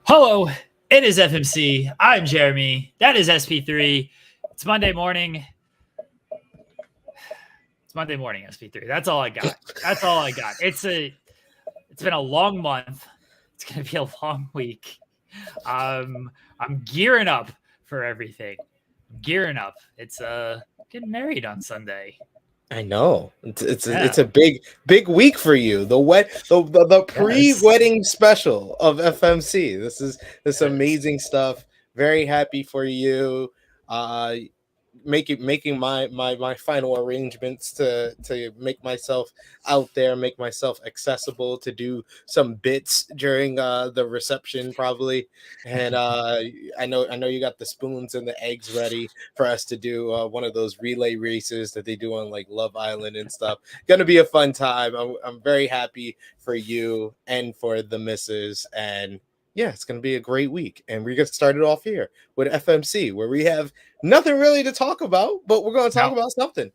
Hello, it is FMC. I'm Jeremy. That is SP3. It's Monday morning. It's Monday morning, SP3. That's all I got. That's all I got. It's been a long month. It's gonna be a long week. I'm gearing up for everything. I'm gearing up. It's getting married on Sunday. I know it's Yeah. a big week for you. The Yes. pre-wedding special of FMC. This Yes. amazing stuff. Very happy for you. Uh, making my final arrangements to make myself out there, make myself accessible to do some bits during the reception probably. And I know you got the spoons and the eggs ready for us to do one of those relay races that they do on like Love Island and stuff. Gonna be a fun time. I'm very happy for you and for the missus. And yeah, it's going to be a great week. And we're going to start it off here with FMC, where we have nothing really to talk about, but we're going to talk Now, about something.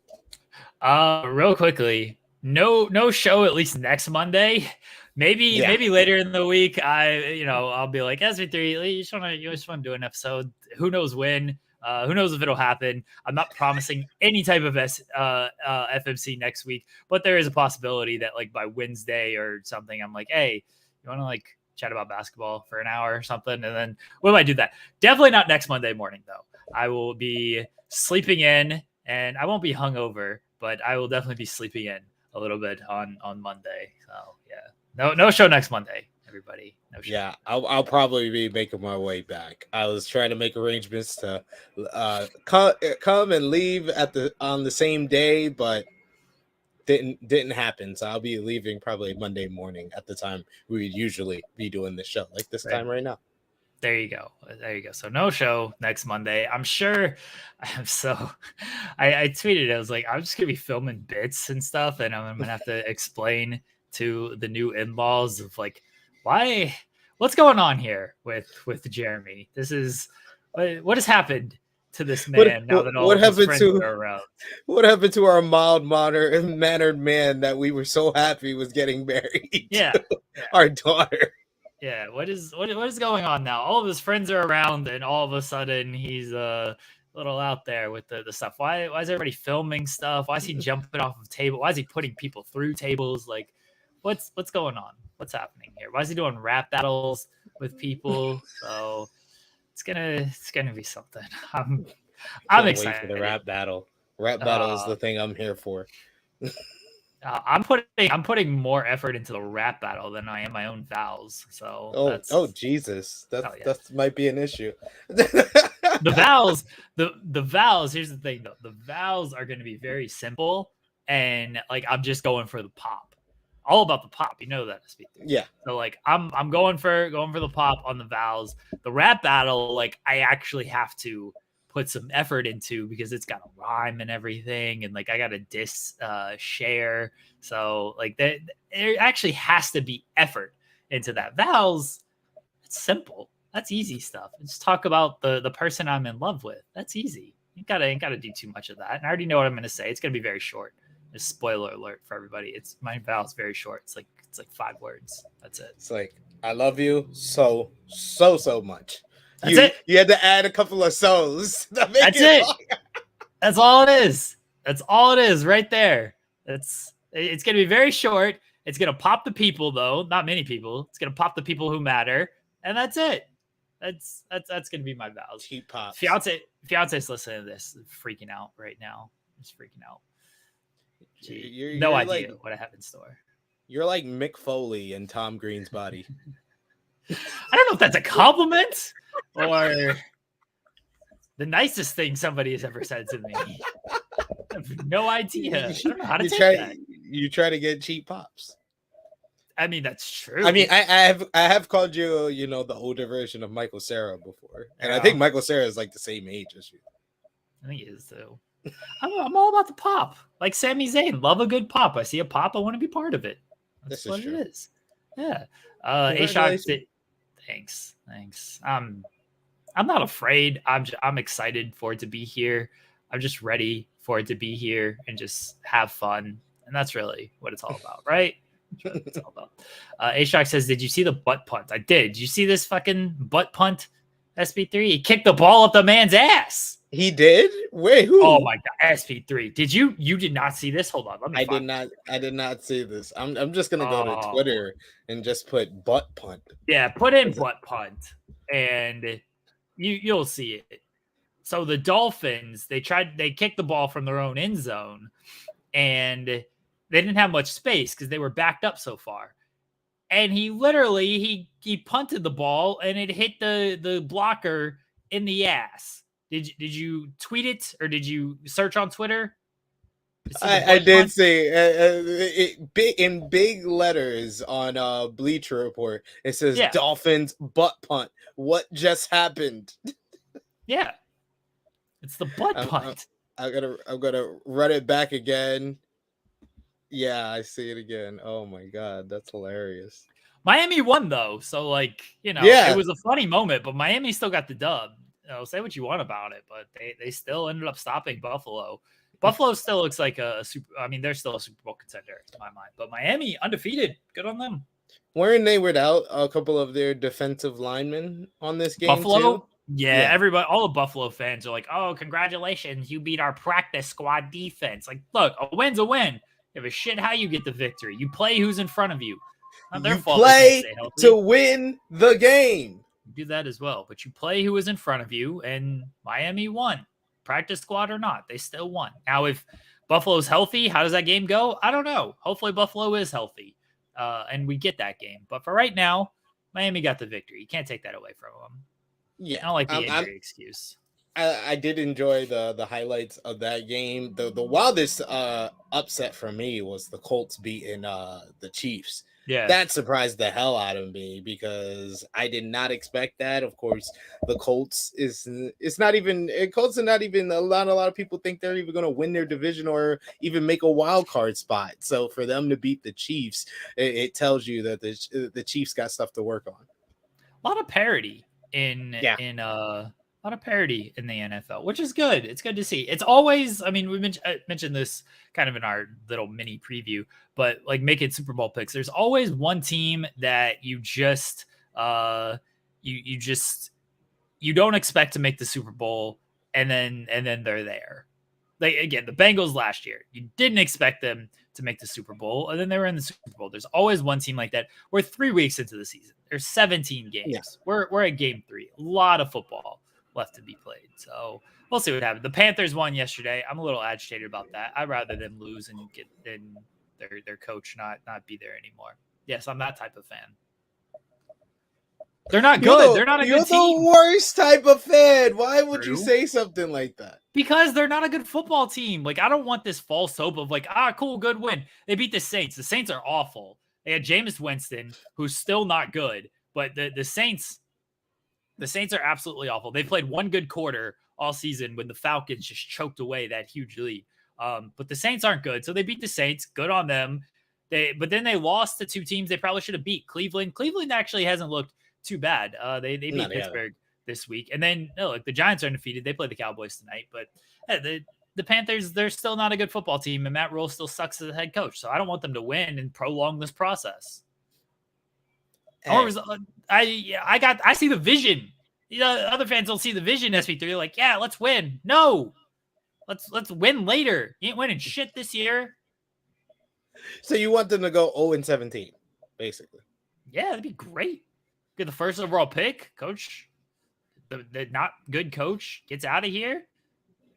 real quickly, no show at least next Monday. Maybe later in the week, I'll be like SV3. You just want to do an episode. Who knows when? Who knows if it'll happen? I'm not promising any type of FMC next week, but there is a possibility that like by Wednesday or something, I'm like, hey, you want to like chat about basketball for an hour or something, and then we might do that. Definitely not next Monday morning though. I will be sleeping in, and I won't be hungover, but I will definitely be sleeping in a little bit on Monday. So yeah, no show next Monday, everybody. No show. Yeah, I'll probably be making my way back. I was trying to make arrangements to come and leave on the same day, but didn't happen. So I'll be leaving probably Monday morning at the time we would usually be doing the show, like this time right now. There you go. So no show next Monday. I'm sure. I tweeted. I was like, I'm just gonna be filming bits and stuff, and I'm gonna have to explain to the new in-laws of like what's going on here with Jeremy. This is what has happened to this man now that all of his friends are around. What happened to our mannered man that we were so happy was getting married? Yeah. Our daughter. Yeah, what is going on now? All of his friends are around, and all of a sudden he's a little out there with the stuff. Why is everybody filming stuff? Why is he jumping off of table? Why is he putting people through tables? Like, what's going on? What's happening here? Why is he doing rap battles with people? So it's gonna be something. I'm excited for the rap battle. Rap battle is the thing I'm here for. I'm putting more effort into the rap battle than I am my own vows. So Jesus, that might be an issue. The vows, the vows. Here's the thing, though. The vows are going to be very simple, and like I'm just going for the pop. All about the pop, you know that. Yeah. So like I'm going for the pop on the vows. The rap battle, like I actually have to put some effort into because it's got a rhyme and everything, and like I got a share. So like there actually has to be effort into that. Vows, it's simple. That's easy stuff. Just talk about the person I'm in love with. That's easy. You ain't gotta do too much of that. And I already know what I'm gonna say. It's gonna be very short. Just spoiler alert for everybody. It's my vow's very short. It's like 5 words. That's it. It's like I love you so much. That's it. You had to add a couple of so's. That's it. That's all it is. That's all it is right there. It's gonna be very short. It's gonna pop the people though, not many people. It's gonna pop the people who matter, and that's it. That's gonna be my vows. Cheap pops. Fiance's listening to this, freaking out right now. Just freaking out. You're no idea what I have in store. You're like Mick Foley in Tom Green's Body. I don't know if that's a compliment or the nicest thing somebody has ever said to me. I have no idea. I don't know how to take that. You try to get cheap pops. I mean, that's true. I mean, I have called you, the older version of Michael Cera before, and I think Michael Cera is like the same age as you. I think he is too. I'm all about the pop. Like Sami Zayn, love a good pop. I see a pop, I want to be part of it. That's what it is. Yeah. A-Shock, thanks. I'm not afraid. I'm excited for it to be here. I'm just ready for it to be here and just have fun. And that's really what it's all about, right? A-Shock says, did you see the butt punt? I did. Did you see this fucking butt punt, SP3? He kicked the ball up the man's ass. He did? Wait, who? Oh my god, SP3. Did you did not see this? Hold on. Let me I did not see this. I'm just gonna go to Twitter and just put butt punt. Yeah, put in butt punt and you'll see it. So the Dolphins, they kicked the ball from their own end zone and they didn't have much space because they were backed up so far. And he literally he punted the ball and it hit the blocker in the ass. Did you tweet it or did you search on Twitter? I did see in big letters on Bleacher Report. It says Dolphins butt punt. What just happened? Yeah, it's the butt punt. I'm gonna run it back again. Yeah, I see it again. Oh my god, that's hilarious. Miami won though, so it was a funny moment, but Miami still got the dub. Say what you want about it, but they still ended up stopping Buffalo. Buffalo still looks like they're still a Super Bowl contender in my mind. But Miami undefeated, good on them. Weren't they without a couple of their defensive linemen on this game? Buffalo, too? Yeah, everybody, all the Buffalo fans are like, "Oh, congratulations, you beat our practice squad defense." Like, look, a win's a win. Give a shit how you get the victory. You play who's in front of you. Not their fault. Play to win the game. Do that as well, but you play who is in front of you, and Miami won. Practice squad or not, they still won. Now, if Buffalo's healthy, how does that game go? I don't know. Hopefully, Buffalo is healthy, and we get that game. But for right now, Miami got the victory. You can't take that away from them. Yeah, I don't like the injury excuse. I did enjoy the highlights of that game. The wildest upset for me was the Colts beating the Chiefs. Yeah, that surprised the hell out of me because I did not expect that. Of course, the Colts are not even a lot of people think they're even going to win their division or even make a wild card spot. So for them to beat the Chiefs, it tells you that the Chiefs got stuff to work on. A lot of parity in a lot of parity in the NFL, which is good. It's good to see. It's always, we mentioned this kind of in our little mini preview, but like making Super Bowl picks, there's always one team that you just, you don't expect to make the Super Bowl and then they're there. Like, again, the Bengals last year, you didn't expect them to make the Super Bowl, and then they were in the Super Bowl. There's always one team like that. We're 3 weeks into the season. There's 17 games. Yeah. We're at game 3. A lot of football left to be played. So we'll see what happens. The Panthers won yesterday. I'm a little agitated about that. I'd rather them lose and get their coach not be there anymore. Yes, I'm that type of fan. They're not good. They're not a good team. You're the worst type of fan. Why would you say something like that? Because they're not a good football team. Like, I don't want this false hope of like, cool, good win. They beat the Saints. The Saints are awful. They had Jameis Winston, who's still not good. But the Saints are absolutely awful. They played one good quarter all season when the Falcons just choked away that huge lead. But the Saints aren't good. So they beat the Saints. Good on them. But then they lost to 2 teams they probably should have beat. Cleveland. Cleveland actually hasn't looked too bad. They beat Pittsburgh this week. And then the Giants are undefeated. They play the Cowboys tonight. But the Panthers, they're still not a good football team. And Matt Rule still sucks as a head coach. So I don't want them to win and prolong this process. I see the vision. Other fans don't see the vision. SP3, they're like, yeah, let's win. No, let's win later. You ain't winning shit this year. So you want them to go 0-17, basically? Yeah, that'd be great. Get the first overall pick, coach. The not good coach gets out of here.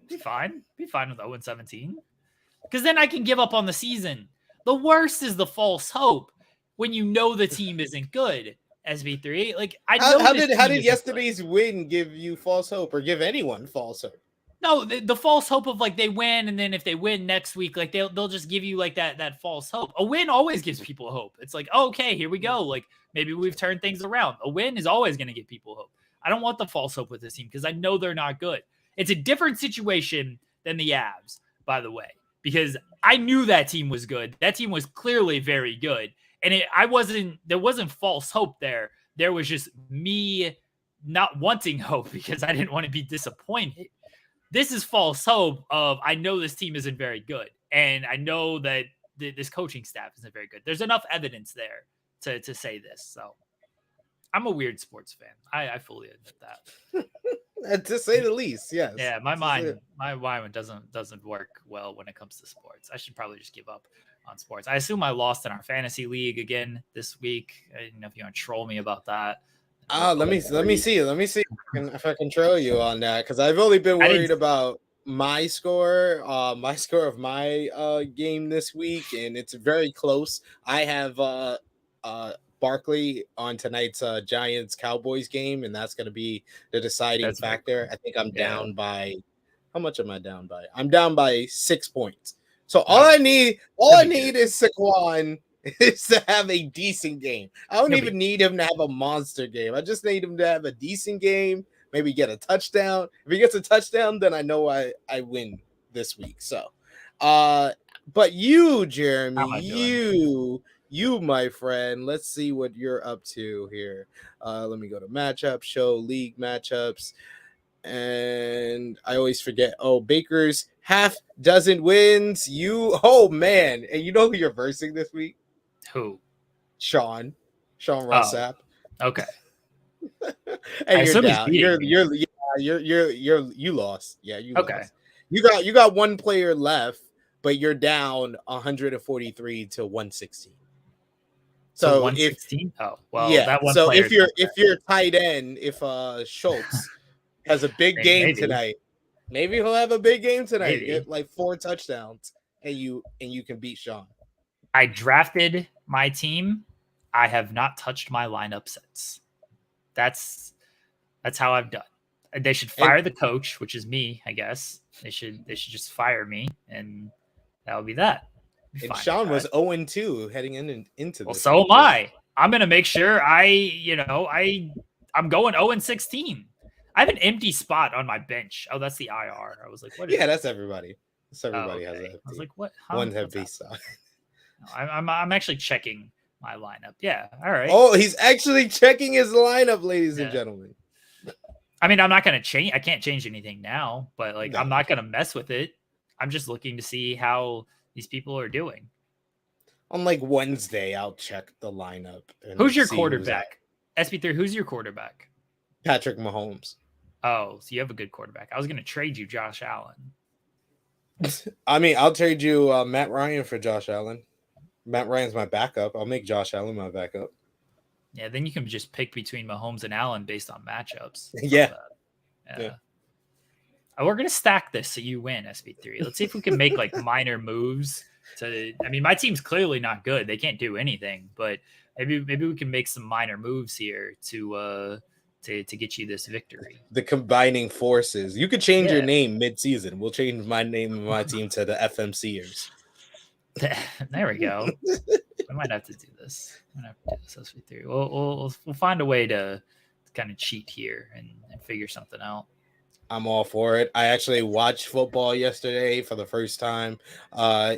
Be fine. Be fine with 0-17. Because then I can give up on the season. The worst is the false hope when you know the team isn't good. SB3, like I know. How did yesterday's win give you false hope, or give anyone false hope? No, the false hope of like they win, and then if they win next week, like they'll just give you like that false hope. A win always gives people hope. It's like, okay, here we go. Like maybe we've turned things around. A win is always going to give people hope. I don't want the false hope with this team because I know they're not good. It's a different situation than the Avs, by the way, because I knew that team was good. That team was clearly very good. And there wasn't false hope there. There was just me not wanting hope because I didn't want to be disappointed. This is false hope of, I know this team isn't very good. And I know that this coaching staff isn't very good. There's enough evidence there to say this. So I'm a weird sports fan. I fully admit that. To say the least, yes. Yeah, my mind doesn't work well when it comes to sports. I should probably just give up on sports. I assume I lost in our fantasy league again this week. I don't know if you want to troll me about that. Let me see if I can troll you on that, because I've only been worried about my score of my game this week, and it's very close. I have Barkley on tonight's Giants Cowboys game, and that's going to be the deciding factor. I think I'm down by, how much am I down by? I'm down by 6 points. So all I need is Saquon is to have a decent game. I don't even need him to have a monster game. I just need him to have a decent game, maybe get a touchdown. If he gets a touchdown, then I know I win this week. So but you, Jeremy, you, my friend, let's see what you're up to here. Let me go to matchup, show league matchups. And I always forget. Oh, Baker's half dozen wins. Oh, man. And you know who you're versing this week? Who? Sean Rossap. Oh, okay. And you're down. You lost. Yeah, you lost. You got one player left, but you're down 143 to 116. So 116? That one. So if you're tight end, if Schultz has a big game tonight, maybe he'll have a big game tonight. Get like 4 touchdowns, and you can beat Sean. I drafted my team. I have not touched my lineup since. That's how I've done. They should fire the coach, which is me, I guess. They should just fire me, and that would be that. And Sean was 0-2 heading into this. Well, so am I. I'm gonna make sure I'm going 0-16. I have an empty spot on my bench. Oh, that's the IR. I was like, what? That's everybody. Everybody has that. I was like, what? One heavy spot. I'm actually checking my lineup. Yeah. All right. Oh, he's actually checking his lineup, ladies and gentlemen. I mean, I'm not gonna change. I can't change anything now, but I'm not gonna mess with it. I'm just looking to see how these people are doing. On Wednesday, I'll check the lineup. Who's your quarterback? SB3, who's your quarterback? Patrick Mahomes. Oh, so you have a good quarterback. I was going to trade you Josh Allen. I mean, I'll trade you Matt Ryan for Josh Allen. Matt Ryan's my backup. I'll make Josh Allen my backup. Yeah, then you can just pick between Mahomes and Allen based on matchups. Yeah. We're going to stack this so you win, SB3. Let's see if we can make minor moves. My team's clearly not good. They can't do anything, but maybe we can make some minor moves here to get you this victory. The combining forces. You could change your name mid-season. We'll change my name and my team to the FMCers. There we go. I might have to do this. SB3. We'll find a way to kind of cheat here and figure something out. I'm all for it. I actually watched football yesterday for the first time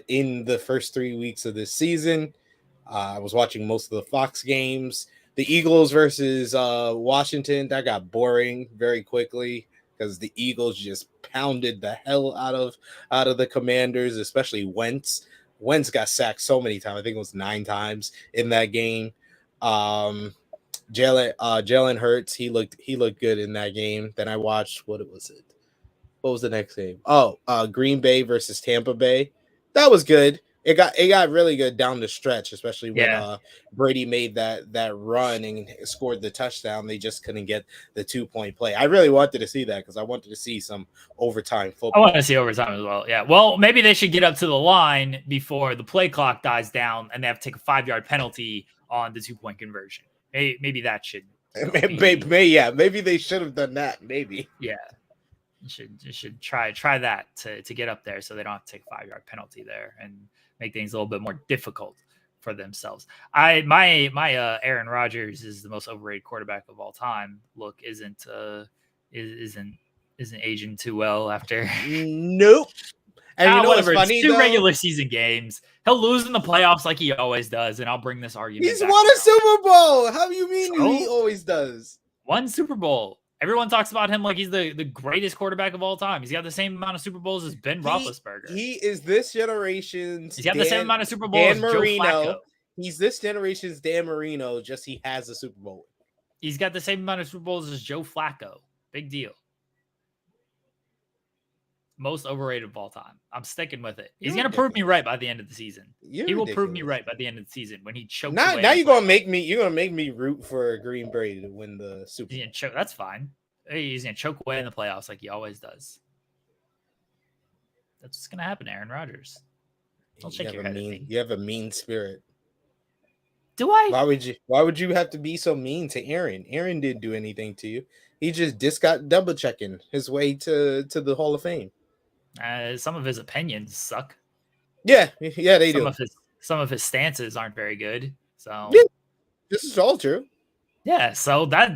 in the first 3 weeks of this season. I was watching most of the Fox games. The Eagles versus Washington, that got boring very quickly because the Eagles just pounded the hell out of the Commanders, especially Wentz. Wentz got sacked so many times. I think it was 9 times in that game. Jalen Hurts, he looked good in that game. Then I watched, what was the next game? Green Bay versus Tampa Bay. That was good. It got really good down the stretch, especially when Brady made that run and scored the touchdown. They just couldn't get the 2-point play. I really wanted to see that because I wanted to see some overtime football. I want to see overtime as well. Yeah. Well, maybe they should get up to the line before the play clock dies down and they have to take a 5-yard penalty on the 2-point conversion. Maybe that should. Maybe they should have done that. Maybe. Yeah. You should try that to get up there so they don't have to take a 5-yard penalty there and make things a little bit more difficult for themselves. My Aaron Rodgers is the most overrated quarterback of all time. Look, isn't aging too well after. Nope. And you know what's funny? It's 2 regular season games. He'll lose in the playoffs like he always does, and I'll bring this argument. He's won a Super Bowl. How do you mean he always does? 1 Super Bowl. Everyone talks about him like he's the greatest quarterback of all time. He's got the same amount of Super Bowls as Ben Roethlisberger. He is this generation's He's got the same amount of Super Bowls as Joe Flacco. He's this generation's Dan Marino, just he has a Super Bowl. He's got the same amount of Super Bowls as Joe Flacco. Big deal. Most overrated of all time. I'm sticking with it. He's going to prove me right by the end of the season. He will prove me right by the end of the season when he chokes away. Now you're going to make me root for Green Bay to win the Super Bowl. That's fine. He's going to choke away in the playoffs like he always does. That's what's going to happen, Aaron Rodgers. Don't shake your head at me. You have a mean spirit. Do I? Why would you have to be so mean to Aaron? Aaron didn't do anything to you. He just got double checking his way to the Hall of Fame. Some of his opinions suck. Yeah, they do. Some of his stances aren't very good. So yeah, this is all true. Yeah, so that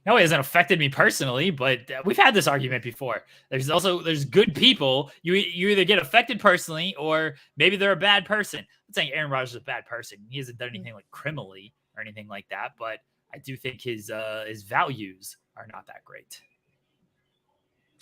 no, it hasn't affected me personally, but we've had this argument before. There's good people. You either get affected personally, or maybe they're a bad person. I'm saying Aaron Rodgers is a bad person. He hasn't done anything like criminally or anything like that, but I do think his values are not that great.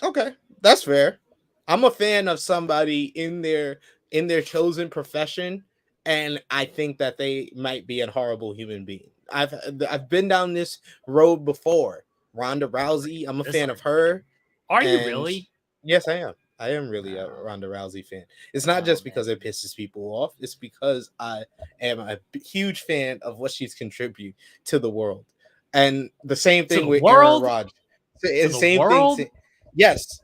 Okay, that's fair. I'm a fan of somebody in their chosen profession, and I think that they might be a horrible human being. I've been down this road before. Ronda Rousey, I'm a fan of her. Are you really? Yes, I am. I am really a Ronda Rousey fan. It's not just because it pisses people off. It's because I am a huge fan of what she's contributed to the world. And the same thing with Aaron Rodgers. The same thing. Yes.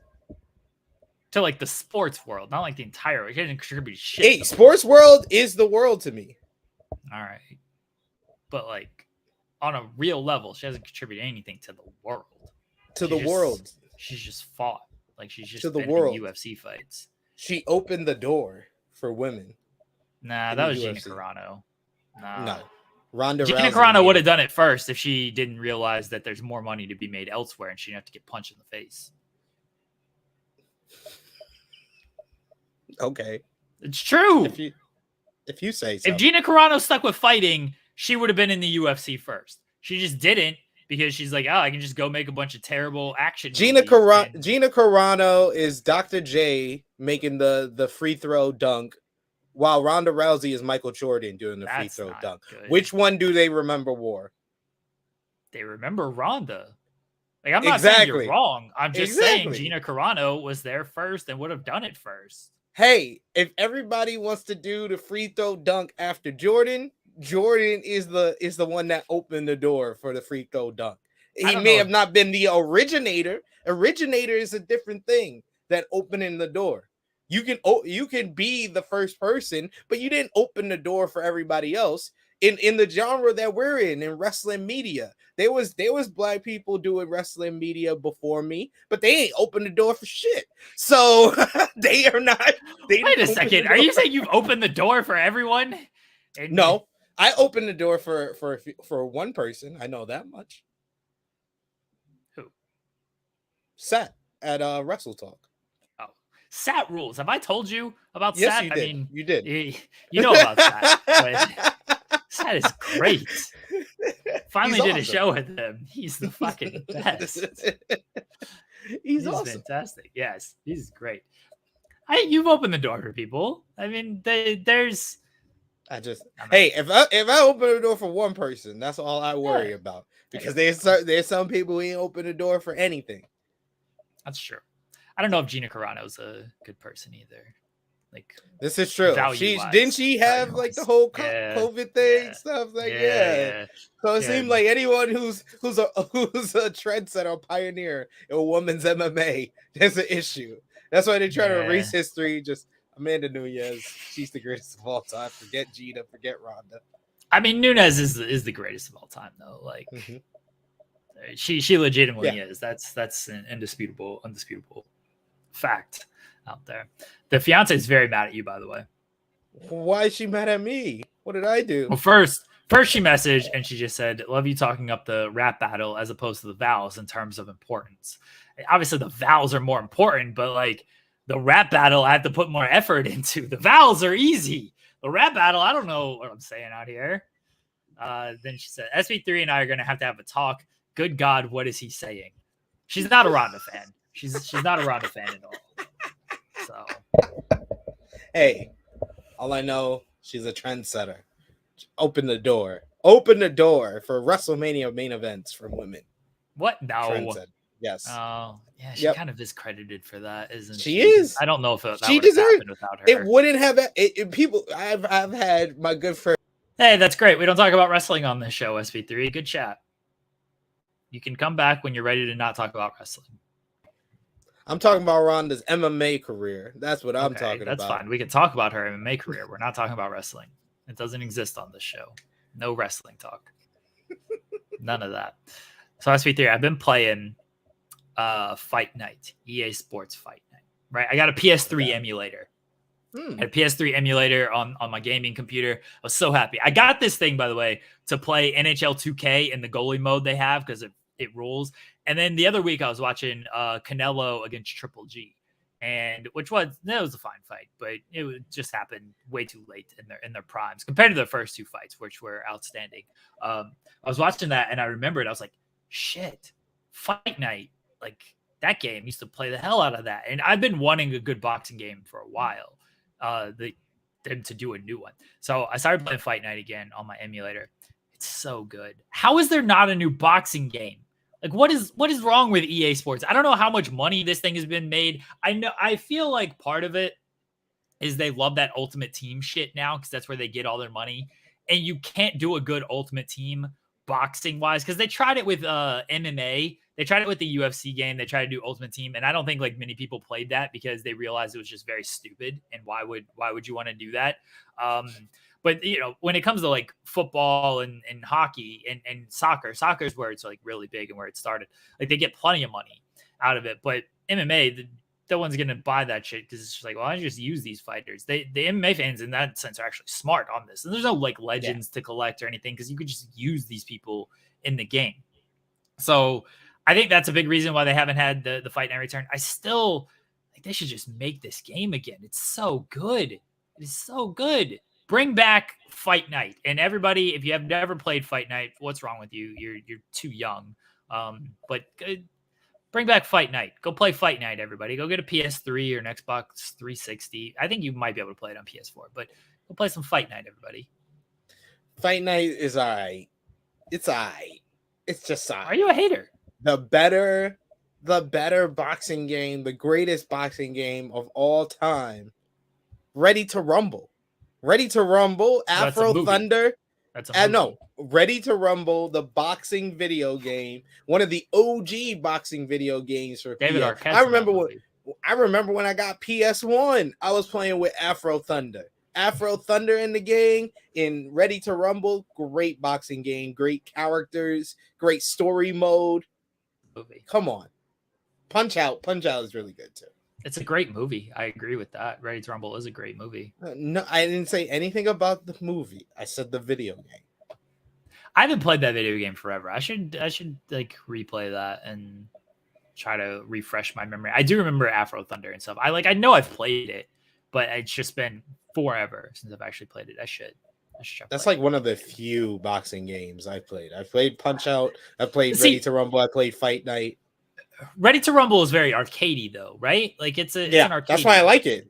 To like the sports world, not like the entire. She doesn't contribute shit. Hey, sports world is the world to me. All right. But like on a real level, she hasn't contributed anything to the world. World. She's just fought. Like she's just to the been world. In UFC fights. She opened the door for women. Nah, that was Gina Carano. No. Ronda Gina Carano would have done it first if she didn't realize that there's more money to be made elsewhere and she didn't have to get punched in the face. Okay. It's true. If you say so. If Gina Carano stuck with fighting, she would have been in the UFC first. She just didn't because she's like, oh, I can just go make a bunch of terrible action. Gina Carano is Dr. J making the free throw dunk, while Ronda Rousey is Michael Jordan doing the free throw dunk. Good. Which one do they remember more? They remember Ronda. Like, I'm not saying you're wrong. I'm just saying Gina Carano was there first and would have done it first. Hey, if everybody wants to do the free throw dunk after Jordan is the one that opened the door for the free throw dunk. He may have not been the originator. Originator is a different thing than opening the door. You can be the first person, but you didn't open the door for everybody else. In the genre that we're in wrestling media, there was black people doing wrestling media before me, but they ain't opened the door for shit. So they are not. Wait a second. Are you saying you've opened the door for everyone? No, I opened the door for one person. I know that much. Who? Sat at Wrestle Talk. Oh, Sat rules. Have I told you about yes, Sat? You did. I mean, you did. You know about Sat. But Sat is great. Finally did a show with him. He's the fucking best. He's awesome. Fantastic. Yes, he's great. You've opened the door for people. I mean, there's. If I open the door for one person, that's all I worry about, because there's some people who ain't open the door for anything. That's true. I don't know if Gina Carano's a good person either. Like, this is true. Didn't she have like the whole COVID thing stuff? Like, So it seemed like anyone who's a trendsetter, a pioneer in a woman's MMA, there's an issue. That's why they try to erase history. Just Amanda Nunes, she's the greatest of all time. Forget Gina, forget Ronda. I mean, Nunes is the greatest of all time, though. Like, she legitimately is. That's an undisputed fact out there. The fiance is very mad at you, by the way. Why is she mad at me? What did I do? Well, first she messaged and she just said, "Love you talking up the rap battle as opposed to the vows in terms of importance." Obviously, the vows are more important, but like the rap battle, I have to put more effort into. The vows are easy. The rap battle, I don't know what I'm saying out here. Then she said, "SB3 and I are going to have a talk. Good God, what is he saying?" She's not a Ronda fan. She's not a Ronda fan at all. So, hey, all I know, she's a trendsetter. Open the door. Open the door for WrestleMania main events from women. What? No. Trendsetter. Yes. Oh, yeah. She kind of is credited for that, isn't she? She is. I don't know if that she would have happened without her. It wouldn't have. People. I've had my good friend. Hey, that's great. We don't talk about wrestling on this show, SV3. Good chat. You can come back when you're ready to not talk about wrestling. I'm talking about Ronda's MMA career. That's what I'm talking about. That's fine. We can talk about her MMA career. We're not talking about wrestling. It doesn't exist on this show. No wrestling talk. None of that. So SV3, I've been playing Fight Night, EA Sports Fight Night. Right? I got a PS3 emulator. I had a PS3 emulator on my gaming computer. I was so happy. I got this thing, by the way, to play NHL 2K in the goalie mode they have because it rules. And then the other week I was watching Canelo against Triple G, and that was a fine fight, but it just happened way too late in their primes compared to the first two fights, which were outstanding. I was watching that and I remembered, I was like, shit, Fight Night, like that game used to play the hell out of that. And I've been wanting a good boxing game for a while. Them to do a new one. So I started playing Fight Night again on my emulator. It's so good. How is there not a new boxing game? Like, what is wrong with EA Sports? I don't know how much money this thing has been made. I feel like part of it is they love that Ultimate Team shit now because that's where they get all their money. And you can't do a good Ultimate Team boxing wise because they tried it with MMA. They tried it with the UFC game. They tried to do Ultimate Team, and I don't think like many people played that because they realized it was just very stupid. And why would you want to do that? But when it comes to like football and hockey and soccer is where it's like really big and where it started. Like they get plenty of money out of it. But MMA, no one's gonna buy that shit because it's just like, well, I just use these fighters. The MMA fans in that sense are actually smart on this. And there's no like legends to collect or anything because you could just use these people in the game. So I think that's a big reason why they haven't had the Fight Night return. I still think they should just make this game again. It's so good. It is so good. Bring back Fight Night. And everybody, if you have never played Fight Night, what's wrong with you? You're too young. But bring back Fight Night. Go play Fight Night, everybody. Go get a PS3 or an Xbox 360. I think you might be able to play it on PS4, but go play some Fight Night, everybody. Fight Night is all right. It's all right. It's just all right. Are you a hater? The better boxing game, the greatest boxing game of all time. Ready to Rumble. Ready to Rumble, Afro Thunder. That's a movie. No, Ready to Rumble, the boxing video game, one of the OG boxing video games for David PS. Arquette. I remember when I got PS1, I was playing with Afro Thunder. Afro Thunder in the game in Ready to Rumble, great boxing game, great characters, great story mode. Movie. Come on. Punch Out is really good too. It's a great movie. I agree with that. Ready to Rumble is a great movie. No, I didn't say anything about the movie. I said the video game. I haven't played that video game forever. I should like replay that and try to refresh my memory. I do remember Afro Thunder and stuff. I know I've played it, but it's just been forever since I've actually played it. I should That's like one of the few boxing games I played. I played Punch Out. I played Ready to Rumble. I played Fight Night. Ready to Rumble is very arcadey though, right? Like it's an arcade. That's why I like it.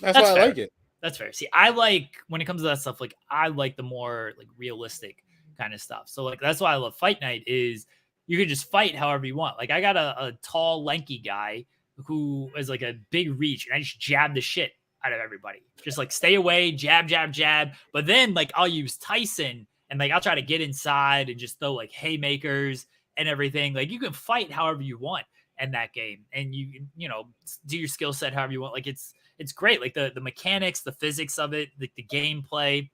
That's why I like it. That's fair. See, I like when it comes to that stuff, like I like the more like realistic kind of stuff. So like that's why I love Fight Night is you can just fight however you want. Like I got a tall, lanky guy who is like a big reach, and I just jab the shit out of everybody. Just like stay away, jab, jab, jab. But then like I'll use Tyson and like I'll try to get inside and just throw like haymakers and everything. Like you can fight however you want in that game, and you do your skill set however you want. Like it's great. Like the mechanics, the physics of it, the gameplay,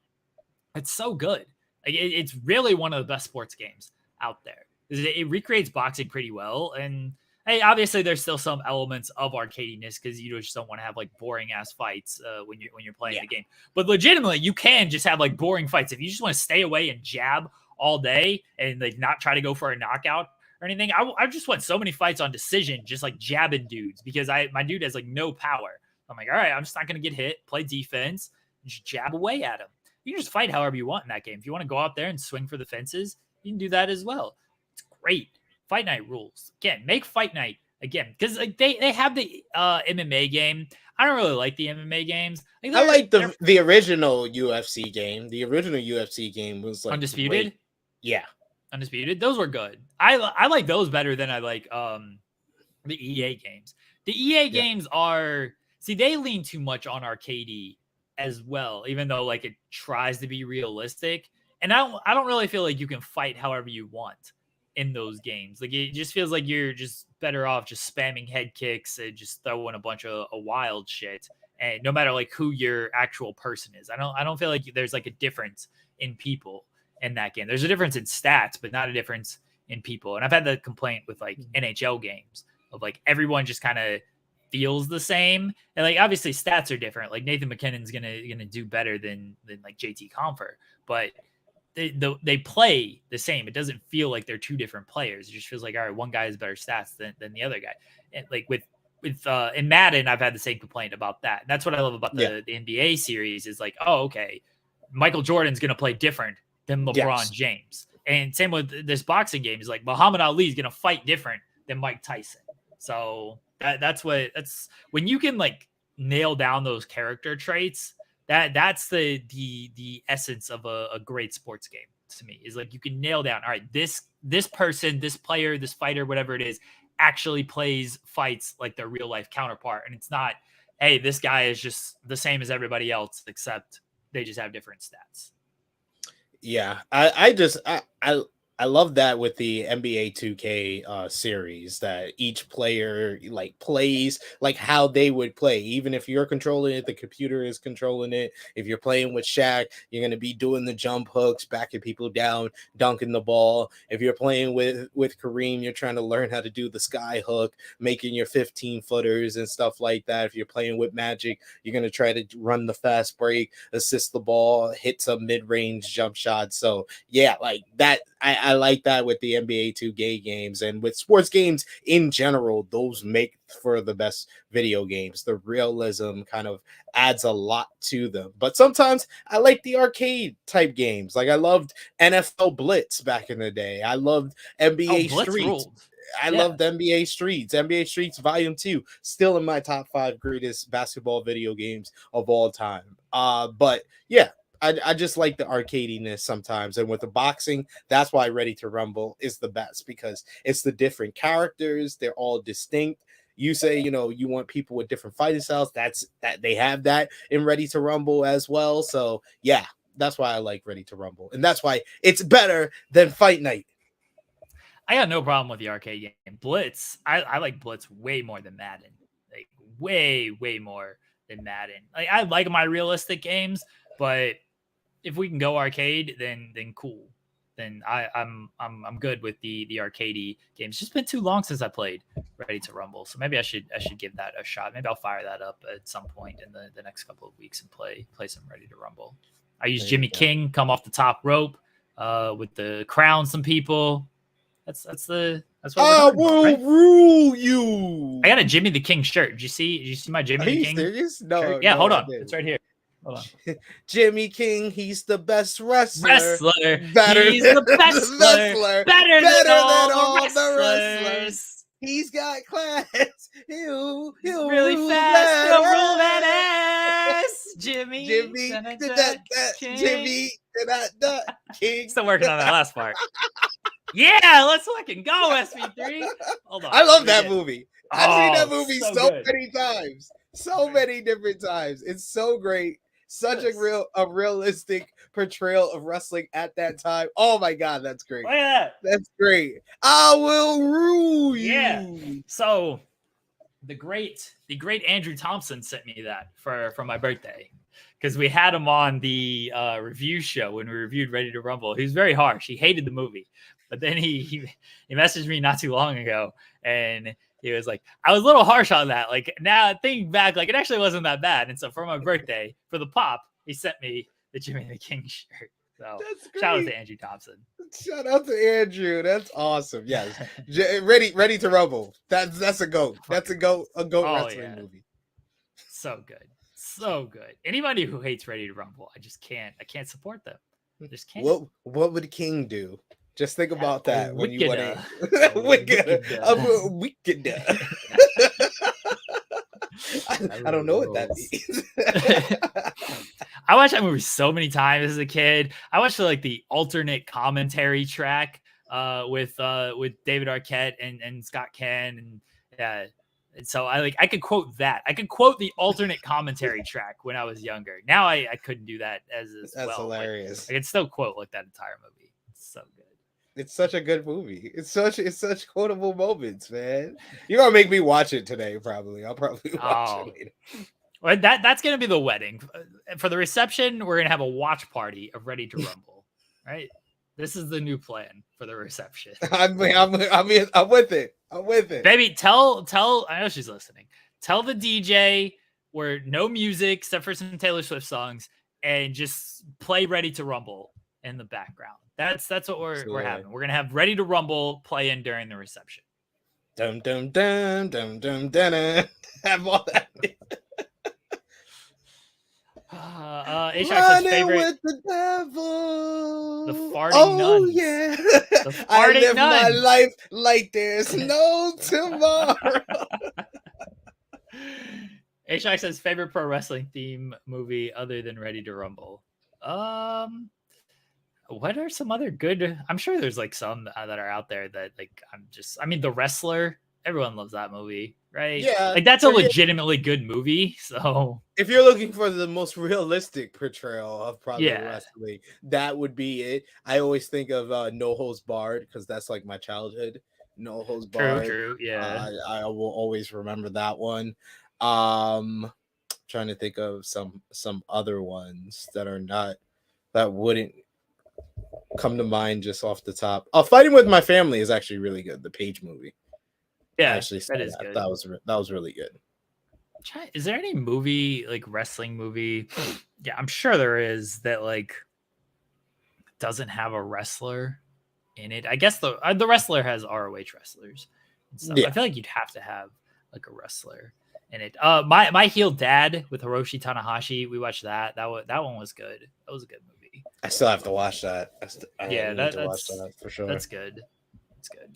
it's so good. Like it's really one of the best sports games out there. It recreates boxing pretty well, and hey, obviously there's still some elements of arcadiness because you just don't want to have like boring ass fights when you're playing the game. But legitimately, you can just have like boring fights if you just want to stay away and jab all day and like not try to go for a knockout or anything. I just won so many fights on decision, just like jabbing dudes because my dude has like no power. I'm like, all right, I'm just not going to get hit, play defense, and just jab away at him. You can just fight however you want in that game. If you want to go out there and swing for the fences, you can do that as well. It's great. Fight Night rules. Again, make Fight Night again, because like they have the MMA game. I don't really like the MMA games. Like, I like the original UFC game. The original UFC game was like Undisputed. Great. Yeah, Undisputed. Those were good. I like those better than I like the EA games. The EA games are they lean too much on arcadey as well, even though like it tries to be realistic. And I don't really feel like you can fight however you want in those games. Like it just feels like you're just better off just spamming head kicks and just throwing a bunch of wild shit. And no matter like who your actual person is, I don't feel like there's like a difference in people in that game. There's a difference in stats, but not a difference in people. And I've had the complaint with like NHL games of like everyone just kind of feels the same. And like obviously stats are different. Like Nathan McKinnon's gonna do better than like JT Confer, but they play the same. It doesn't feel like they're two different players. It just feels like, all right, one guy has better stats than the other guy. And like with in Madden, I've had the same complaint about that. And that's what I love about the NBA series is like, oh, okay, Michael Jordan's going to play different than LeBron James. And same with this boxing game is like Muhammad Ali is going to fight different than Mike Tyson. So that's when you can like nail down those character traits. That's the essence of a great sports game to me is like you can nail down, all right, this person, this player, this fighter, whatever it is, actually plays fights like their real life counterpart. And it's not, hey, this guy is just the same as everybody else, except they just have different stats. Yeah, I love that with the NBA 2K series that each player like plays like how they would play. Even if you're controlling it, the computer is controlling it. If you're playing with Shaq, you're going to be doing the jump hooks, backing people down, dunking the ball. If you're playing with Kareem, you're trying to learn how to do the sky hook, making your 15 footers and stuff like that. If you're playing with Magic, you're going to try to run the fast break, assist the ball, hit some mid-range jump shots. So yeah, like that. I like that with the NBA 2K games and with sports games in general. Those make for the best video games. The realism kind of adds a lot to them. But sometimes I like the arcade type games. Like I loved NFL Blitz back in the day. I loved NBA Streets. I loved NBA Streets. NBA Streets Volume 2, still in my top 5 greatest basketball video games of all time. But yeah, I just like the arcadiness sometimes. And with the boxing, that's why Ready to Rumble is the best because it's the different characters. They're all distinct. You say, you know, you want people with different fighting styles. That they have that in Ready to Rumble as well. So yeah, that's why I like Ready to Rumble. And that's why it's better than Fight Night. I got no problem with the arcade game. Blitz, I like Blitz way more than Madden. Like way more than Madden. Like I like my realistic games, but if we can go arcade, then cool. Then I'm good with the arcadey games. It's just been too long since I played Ready to Rumble, so maybe I should give that a shot. Maybe I'll fire that up at some point in the next couple of weeks and play some Ready to Rumble. I use Jimmy King, come off the top rope with the crown some people. That's what I will rule you. I got a Jimmy the King shirt. Did you see my Jimmy the King? Serious? No. Shirt? Yeah, hold on. It's right here. Hold on. Jimmy King, he's the best wrestler. He's the best wrestler. Better than all the wrestlers. He's got class. He'll really fast. He'll rule that ass. Jimmy. King. Still working on that last part. Yeah, let's fucking go, SV3. Hold on. I love that movie. I've seen that movie so many times. So many different times. It's so great. Such a realistic portrayal of wrestling at that time. Oh my god, that's great. Look at that. That's great. I will rule you. Yeah. So the great Andrew Thompson sent me that for my birthday because we had him on the review show when we reviewed Ready to Rumble. He was very harsh. He hated the movie, but then he messaged me not too long ago and he was like, I was a little harsh on that. Like now thinking back, like it actually wasn't that bad. And so for my birthday, for the pop, he sent me the Jimmy the King shirt. So shout out to Andrew Thompson. Shout out to Andrew. That's awesome. Yes. Ready to Rumble. That's a GOAT. That's a GOAT wrestling movie. So good. So good. Anybody who hates Ready to Rumble, I can't support them. Just can't. What would King do? Just think about that when you want to. Wicked. I don't know what that means. I watched that movie so many times as a kid. I watched the alternate commentary track with David Arquette and Scott Ken and so I could quote that. I could quote the alternate commentary track when I was younger. Now I couldn't do that as That's well. Hilarious. I can still quote that entire movie. It's so good. It's such a good movie. It's such quotable moments, man. You're gonna make me watch it today, probably. I'll probably watch it later. Well, that's gonna be the wedding. For the reception, we're gonna have a watch party of Ready to Rumble. Right? This is the new plan for the reception. I'm with it. I'm with it. Baby, tell. I know she's listening. Tell the DJ where no music except for some Taylor Swift songs, and just play Ready to Rumble in the background. That's what we're having. We're gonna have Ready to Rumble play in during the reception. Dum dum dum dum dum dum. Have all that. H.I.'s favorite. With the devil. The farting nuns. Yeah. The I farting live nuns. my life like there's no tomorrow. H.I. says favorite pro wrestling theme movie other than Ready to Rumble. What are some other good? I'm sure there's some that are out there that The Wrestler. Everyone loves that movie, right? Yeah, that's a legitimately good movie. So if you're looking for the most realistic portrayal of probably wrestling, that would be it. I always think of No Holds Barred because that's my childhood. No Holds Barred. True. Yeah, I will always remember that one. Trying to think of some other ones that wouldn't come to mind just off the top. Fighting with My Family is actually really good. The Page movie. Yeah, actually, that is good. That was really good. Is there any movie wrestling movie? Yeah, I'm sure there is that doesn't have a wrestler in it. I guess the Wrestler has ROH wrestlers and stuff. Yeah. I feel like you'd have to have a wrestler in it. My Heel Dad with Hiroshi Tanahashi. We watched that. That one was good. That was a good movie. I still have to watch that. That's watch that for sure. That's good. That's good.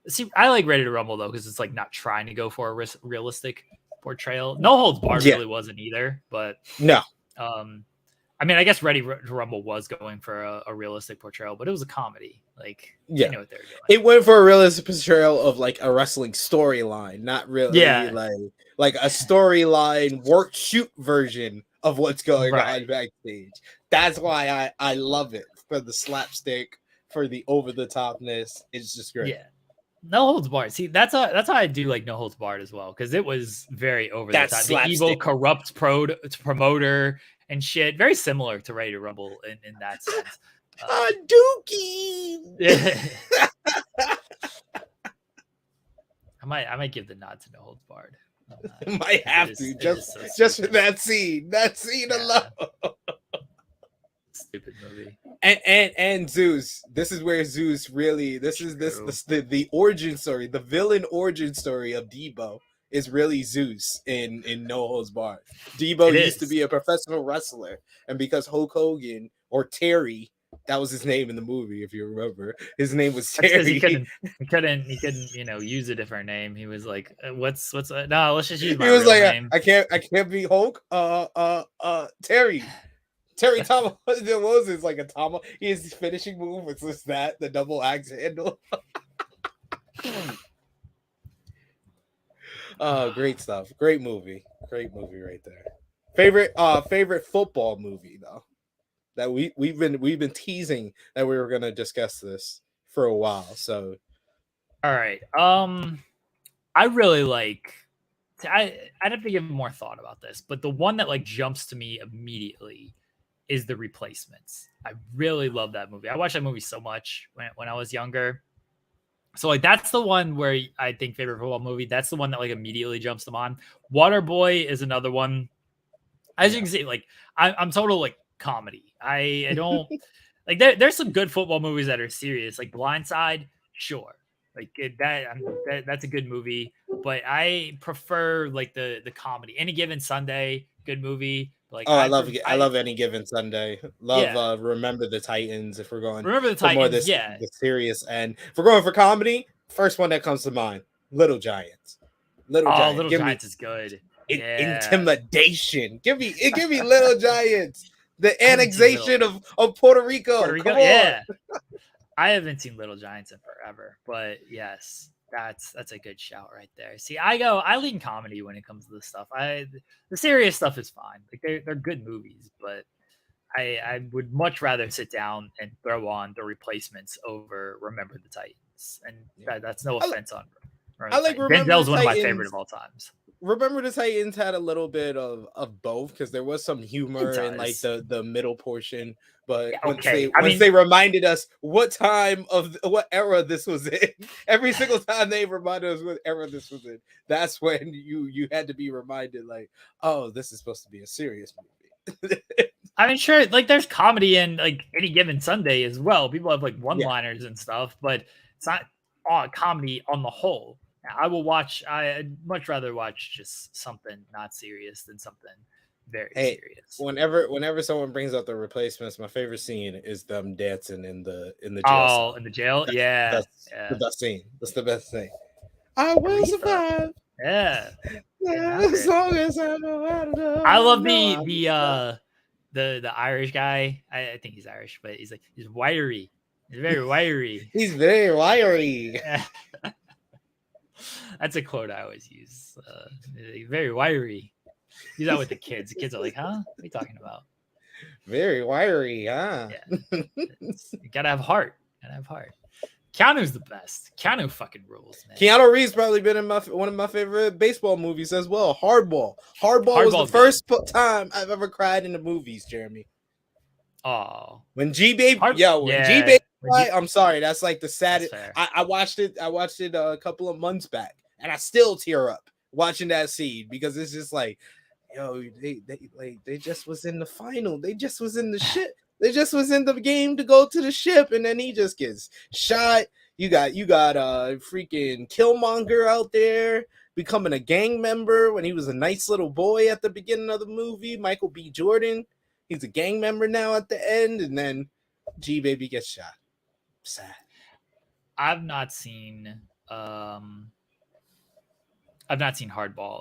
See, I like Ready to Rumble though because it's not trying to go for a realistic portrayal. No Holds Barred really wasn't either, but no. I guess Ready to Rumble was going for a realistic portrayal, but it was a comedy. They know what they're doing. It went for a realistic portrayal of a wrestling storyline, not really like a storyline work shoot version of what's going on backstage. That's why I love it for the slapstick, for the over the topness. It's just great. Yeah. No Holds Barred. See, that's how I do No Holds Barred as well, because it was very over the top. Slapstick. The evil, corrupt promoter and shit. Very similar to Ready to Rumble in that sense. Dookie. I might give the nod to No Holds Barred. Might have to just for that scene. That scene alone. Stupid movie. And Zeus. This is where Zeus really. The origin story. The villain origin story of Debo is really Zeus in No Holds Barred. Debo used to be a professional wrestler, and because Hulk Hogan or Terry, that was his name in the movie, if you remember, his name was Terry. He couldn't use a different name. He was like, what's no, let's just use my he was real name. I can't be Hulk. Terry Thomas. What was his a Tama? His finishing move was just the double axe handle. Oh, great stuff. Great movie right there. Favorite football movie though, that we've been teasing that we were gonna discuss this for a while. So, all right. I really I'd have to give more thought about this, but the one that jumps to me immediately is The Replacements. I really love that movie. I watched that movie so much when I was younger. So that's the one where I think favorite football movie. That's the one that immediately jumps to mind. Waterboy is another one. As you can see, I'm total comedy. I don't there's some good football movies that are serious, like Blindside. Sure, that's a good movie, but I prefer the comedy. Any Given Sunday, good movie. Like I love Any Given Sunday. Love Remember the Titans. If we're going Remember the for more Titans, the serious end, if we're going for comedy, first one that comes to mind, Little Giants. Little Giants is good. Intimidation. Give me Little Giants. The annexation of Puerto Rico. Come on. Yeah. I haven't seen Little Giants in forever, but yes, that's a good shout right there. See, I lean comedy when it comes to this stuff. The serious stuff is fine. Like they're good movies, but I would much rather sit down and throw on The Replacements over Remember the Titans. And that's no offense on I like Denzel's one of my favorite of all times. Remember the Titans had a little bit of both, because there was some humor in like the middle portion, but once they reminded us what era this was in, every single time they reminded us what era this was in, that's when you had to be reminded, like, oh, this is supposed to be a serious movie. I mean, sure, like there's comedy in like Any Given Sunday as well. People have like one-liners and stuff, but it's not comedy on the whole. I'd much rather watch just something not serious than something very serious. Whenever someone brings up The Replacements, my favorite scene is them dancing in the jail. Oh, in the jail? That's the best scene. That's the best thing. I will survive. Yeah. As long as I know how to know. I love the Irish guy. I think he's Irish, but he's wiry. He's very wiry. He's very wiry. That's a quote I always use. Very wiry. Use that with the kids. The kids are like, huh? What are you talking about? Very wiry, huh? Yeah. You gotta have heart. Keanu's the best. Keanu fucking rules, man. Keanu Reeves probably been in one of my favorite baseball movies as well. Hardball. Hardball was the first time I've ever cried in the movies, Jeremy. Oh. When G-Baby... G-Baby... I'm sorry, that's like the saddest. I watched it a couple of months back, and I still tear up watching that scene, because it's just like, yo, they just was in the final. They just was in the shit. They just was in the game to go to the ship, and then he just gets shot. You got freaking Killmonger out there becoming a gang member when he was a nice little boy at the beginning of the movie. Michael B. Jordan, he's a gang member now at the end, and then G-Baby gets shot. Sad. I've not seen Hardball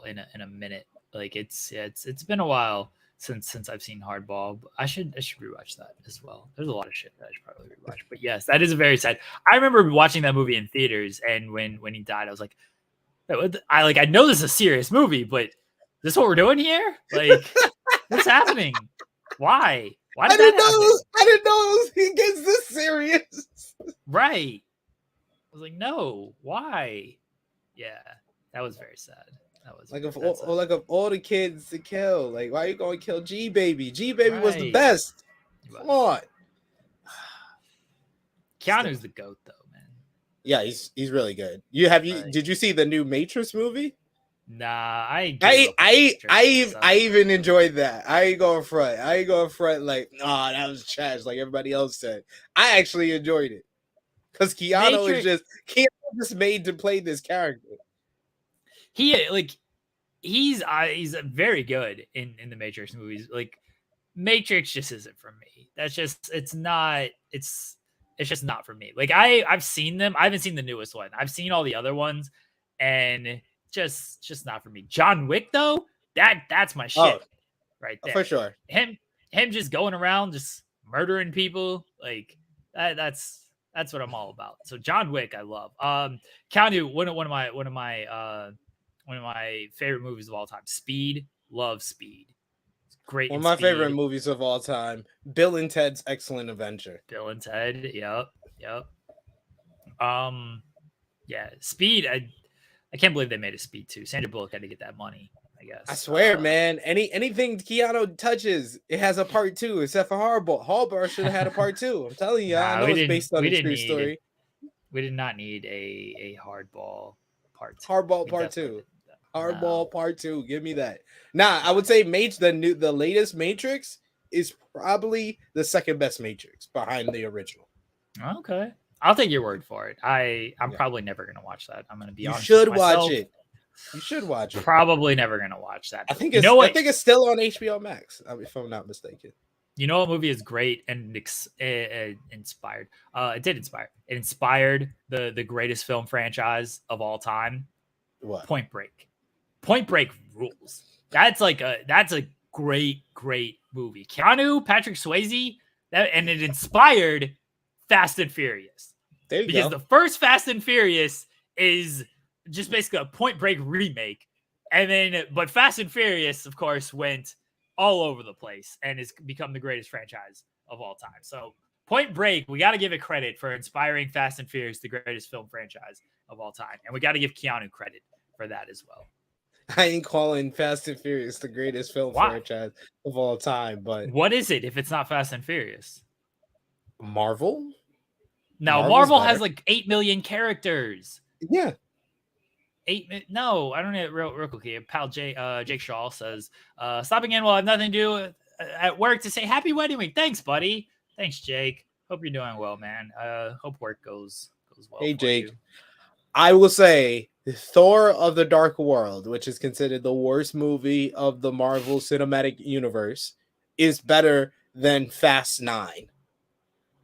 in a minute. Like it's been a while since I've seen Hardball. I should rewatch that as well. There's a lot of shit that I should probably rewatch. But yes, that is a very sad. I remember watching that movie in theaters, and when he died, I was like, I know this is a serious movie, but is this what we're doing here? Like, what's happening? Why? Why did that happen? I didn't know it gets this serious. Right. I was like, no, why? Yeah, that was very sad. That was of all the kids to kill, like, why are you going to kill G-Baby? G-Baby was the best. Come on. Keanu's the GOAT, though, man. Yeah, he's really good. Did you see the new Matrix movie? Nah, I even enjoyed that. I ain't going front like, oh, that was trash, like everybody else said. I actually enjoyed it, because Keanu is just made to play this character. He's very good in the Matrix movies. Like, Matrix just isn't for me. That's just it's just not for me. Like, I've seen them. I haven't seen the newest one. I've seen all the other ones, and just not for me. John Wick, though, that's my shit right there. For sure. Him just going around just murdering people, like that's what I'm all about. So John Wick, I love. Keanu, one of my favorite movies of all time. Speed, love Speed. It's great. One of my favorite movies of all time. Bill and Ted's Excellent Adventure. Bill and Ted, yep. Yeah, Speed. I can't believe they made a Speed 2. Sandra Bullock had to get that money, I guess. I swear, man. Anything Keanu touches, it has a part 2, except for Hardball. Hardball should have had a part 2. I'm telling you, I know it's based on a true story. We did not need a Hardball part 2. Hardball part 2. Hardball part 2. Give me that. Nah, I would say the latest Matrix is probably the second best Matrix behind the original. Okay. I'll take your word for it. I'm probably never going to watch that. I'm going to be honest. You should watch it. You should watch it. Probably never gonna watch that. I think you it's. know what? I think it's still on HBO Max, if I'm not mistaken. You know what movie is great and inspired? It did inspire. It inspired the greatest film franchise of all time. What? Point Break. Point Break rules. That's a great movie. Keanu, Patrick Swayze, and it inspired Fast and Furious. There you because go. The first Fast and Furious is just basically a Point Break remake, but Fast and Furious, of course, went all over the place and has become the greatest franchise of all time. So Point Break, we got to give it credit for inspiring Fast and Furious, the greatest film franchise of all time. And we got to give Keanu credit for that as well. I ain't calling Fast and Furious the greatest film franchise of all time, but what is it if it's not Fast and Furious? Marvel? No, Marvel has like 8 million characters. Yeah. No, I don't know. Real quickly. Pal Jake Shaw says, stopping in while I have nothing to do at work to say happy wedding week. Thanks, buddy. Thanks, Jake. Hope you're doing well, man. Hope work goes well. Hey, Jake. You. I will say Thor of the Dark World, which is considered the worst movie of the Marvel Cinematic Universe, is better than Fast 9.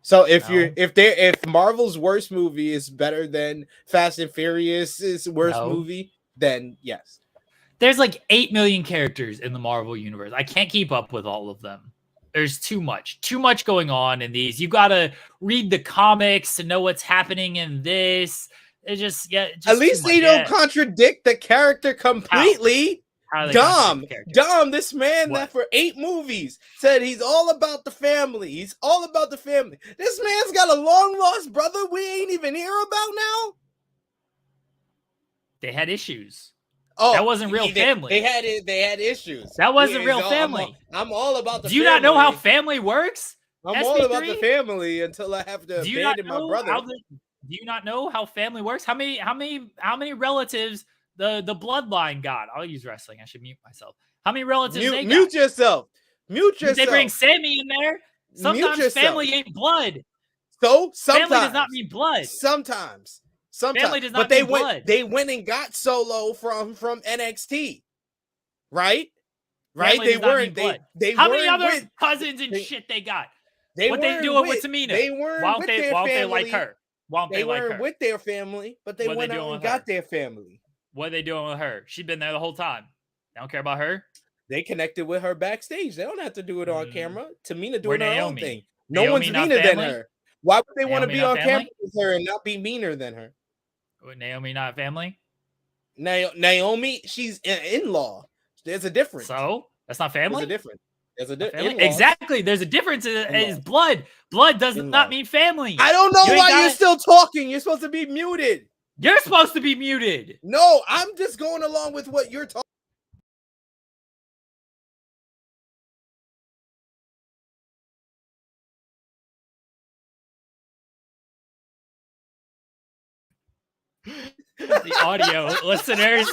So if Marvel's worst movie is better than Fast and Furious's worst movie, then yes. There's like 8 million characters in the Marvel universe. I can't keep up with all of them. There's too much going on in these. You got to read the comics to know what's happening in this. It's just at least they don't contradict the character completely. Dom, this man that for 8 movies said he's all about the family. He's all about the family. This man's got a long lost brother we ain't even hear about now. They had issues. Oh, that wasn't real family. They had issues. That wasn't real family. I'm all about the family. Do you not know how family works? I'm all about the family until I have to abandon my brother. Do you not know how family works? How many relatives the bloodline got? I'll use wrestling. I should mute myself. How many relatives they got? Mute yourself. They bring Sammy in there. Sometimes family ain't blood. So sometimes family does not mean blood. Sometimes family does not mean blood. They went and got Solo from NXT, right? Family they weren't. They how weren't many other with, cousins and shit they got? What they doing with Tamina? They weren't why with don't their they, family. They like her? Why don't they weren't like her? With their family, but they went out and got their family. What are they doing with her? She's been there the whole time. They don't care about her. They connected with her backstage. They don't have to do it on camera. Tamina doing her own thing. No Naomi one's meaner than her. Why would they want to be on camera with her and not be meaner than her? Naomi not family? Naomi, she's an in-law. There's a difference. So that's not family. There's a difference. Exactly. There's a difference. It's blood. Blood does not mean family. I don't know why you're still talking. You're supposed to be muted. You're supposed to be muted. No, I'm just going along with what you're talking. The audio listeners,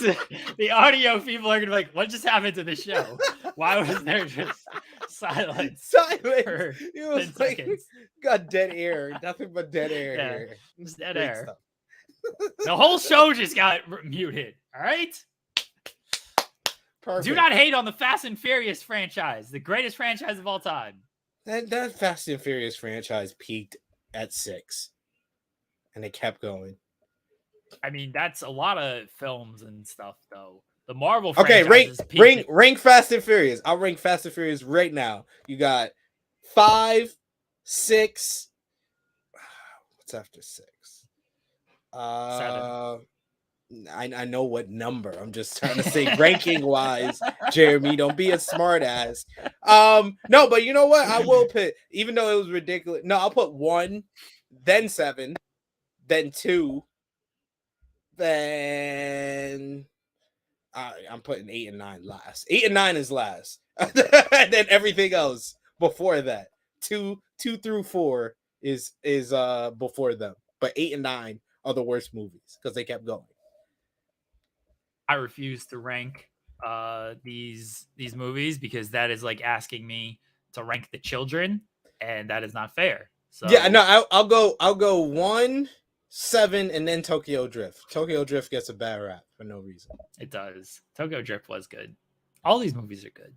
the audio people are gonna be like, what just happened to the show? Why was there just silence? It was like seconds? Got dead air. Nothing but dead air here. Just dead air. The whole show just got muted. All right. Perfect. Do not hate on the Fast and Furious franchise, the greatest franchise of all time. That Fast and Furious franchise peaked at 6, and it kept going. I mean, that's a lot of films and stuff, though. The Marvel franchise. Okay, rank Fast and Furious. I'll rank Fast and Furious right now. You got 5, 6. What's after 6? 7. I know what number. I'm just trying to say ranking wise. Jeremy, don't be a smart ass. No, but you know what? I will put, even though it was ridiculous. No, I'll put 1, then 7, then 2. Then I'm putting 8 and 9 last. 8 and 9 is last. And then everything else before that. 2 through 4 is before them. But 8 and 9 are the worst movies because they kept going. I refuse to rank these movies because that is like asking me to rank the children, and that is not fair. So yeah, no, I'll go 1, 7, and then Tokyo Drift. Tokyo Drift gets a bad rap for no reason. It does. Tokyo Drift was good. All these movies are good.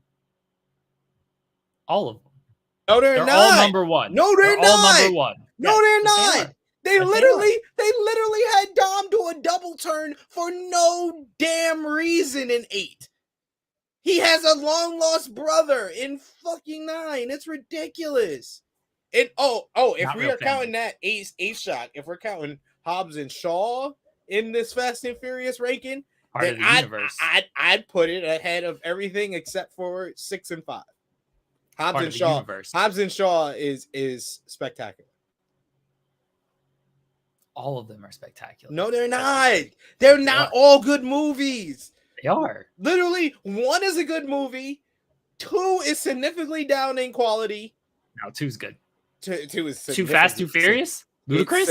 All of them. No, they're not. All number one. No, they're not. All number one. No, Yes, they're not. They literally had Dom do a double turn for no damn reason in 8. He has a long lost brother in fucking 9. It's ridiculous. If we are counting that Ace shot, if we're counting Hobbs and Shaw in this Fast and Furious ranking, then I'd put it ahead of everything except for 6 and 5. Hobbs and Shaw is spectacular. All of them are spectacular. No, they're not. They're not all good movies. They are. Literally, 1 is a good movie. 2 is significantly down in quality. No, 2's good. 2 is Too Fast, Too Furious? Ludicrous?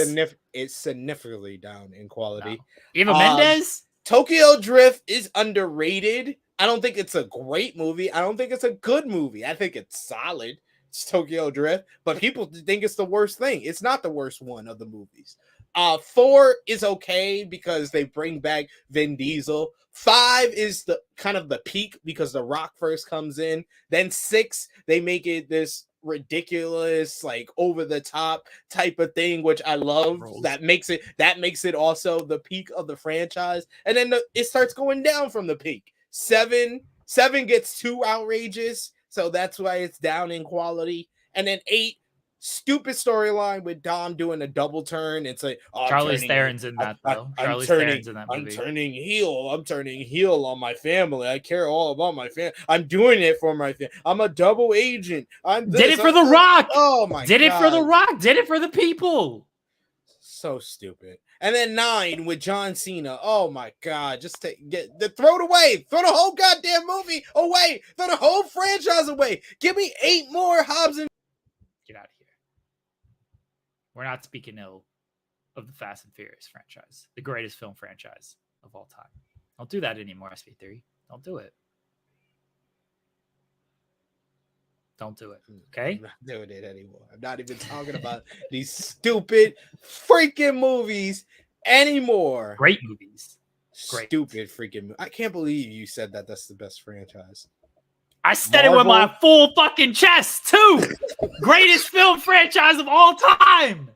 It's significantly down in quality. No. Eva Mendes? Tokyo Drift is underrated. I don't think it's a great movie. I don't think it's a good movie. I think it's solid. It's Tokyo Drift, but people think it's the worst thing. It's not the worst one of the movies. 4 is okay because they bring back Vin Diesel. 5 is the kind of the peak because The Rock first comes in. Then 6, they make it this ridiculous, like over the top type of thing, which I love. That makes it also the peak of the franchise. And then it starts going down from the peak. 7 gets too outrageous, so that's why it's down in quality. And then 8, stupid storyline with Dom doing a double turn. It's like Charlize Theron's in that though. Charlize Theron's in that movie. I'm turning heel on my family. I care all about my family. I'm doing it for my family. I'm a double agent. Did it for The Rock. Oh my god. Did it for The Rock. Did it for the people. So stupid. And then 9 with John Cena. Oh my god. Just throw it away. Throw the whole goddamn movie away. Throw the whole franchise away. Give me 8 more Hobbs and get out of here. We're not speaking ill of the Fast and Furious franchise, the greatest film franchise of all time. Don't do that anymore, SP3. Don't do it. Don't do it. Okay? I'm not doing it anymore. I'm not even talking about these stupid freaking movies anymore. Great movies. Great. Stupid freaking movie. I can't believe you said that that's the best franchise. I said Marvel. It with my full fucking chest, too. Greatest film franchise of all time.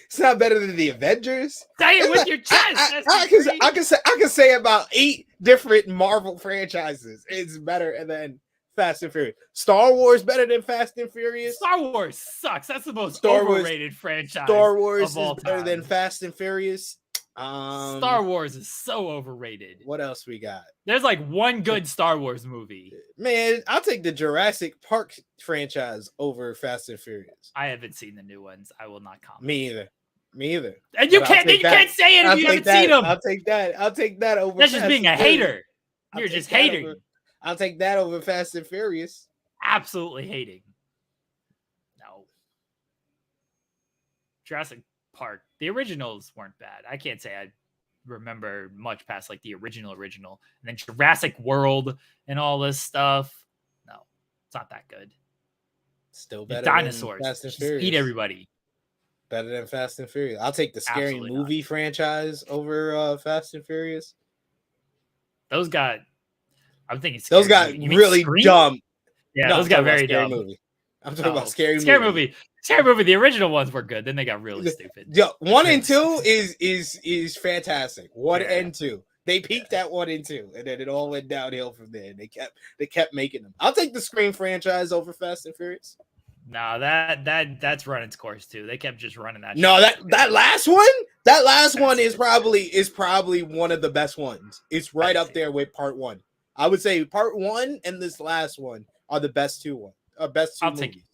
It's not better than the Avengers. Say it with your chest. I can say about 8 different Marvel franchises. It's better than Fast and Furious. Star Wars better than Fast and Furious. Star Wars sucks. That's the most overrated franchise. Star Wars is better than Fast and Furious. Star Wars is so overrated. What else we got? There's like one good Star Wars movie. Man, I'll take the Jurassic Park franchise over Fast and Furious. I haven't seen the new ones. I will not comment. Me either. And you can't say it if you haven't seen them. I'll take that over. That's just being a hater. You're just hating. I'll take that over Fast and Furious. Absolutely hating. No. Jurassic Park. The originals weren't bad. I can't say I remember much past like the original. And then Jurassic World and all this stuff. No, it's not that good. Still better. Dinosaurs. Than Fast and Furious. Eat everybody. Better than Fast and Furious. I'll take the Scary Movie franchise over Fast and Furious. I'm thinking those got really dumb. Yeah, those got very dumb. Movie. I'm talking about Scary Movie. Scary Movie. The original ones were good. Then they got really stupid. Yeah, 1 and 2 is fantastic. 1 and 2. They peaked at 1 and 2, and then it all went downhill from there. And they kept making them. I'll take the Scream franchise over Fast and Furious. No, that's run its course too. They kept just running that. No, that last one is probably one of the best ones. It's right up there with Part 1. I would say Part 1 and this last one are the best two movies.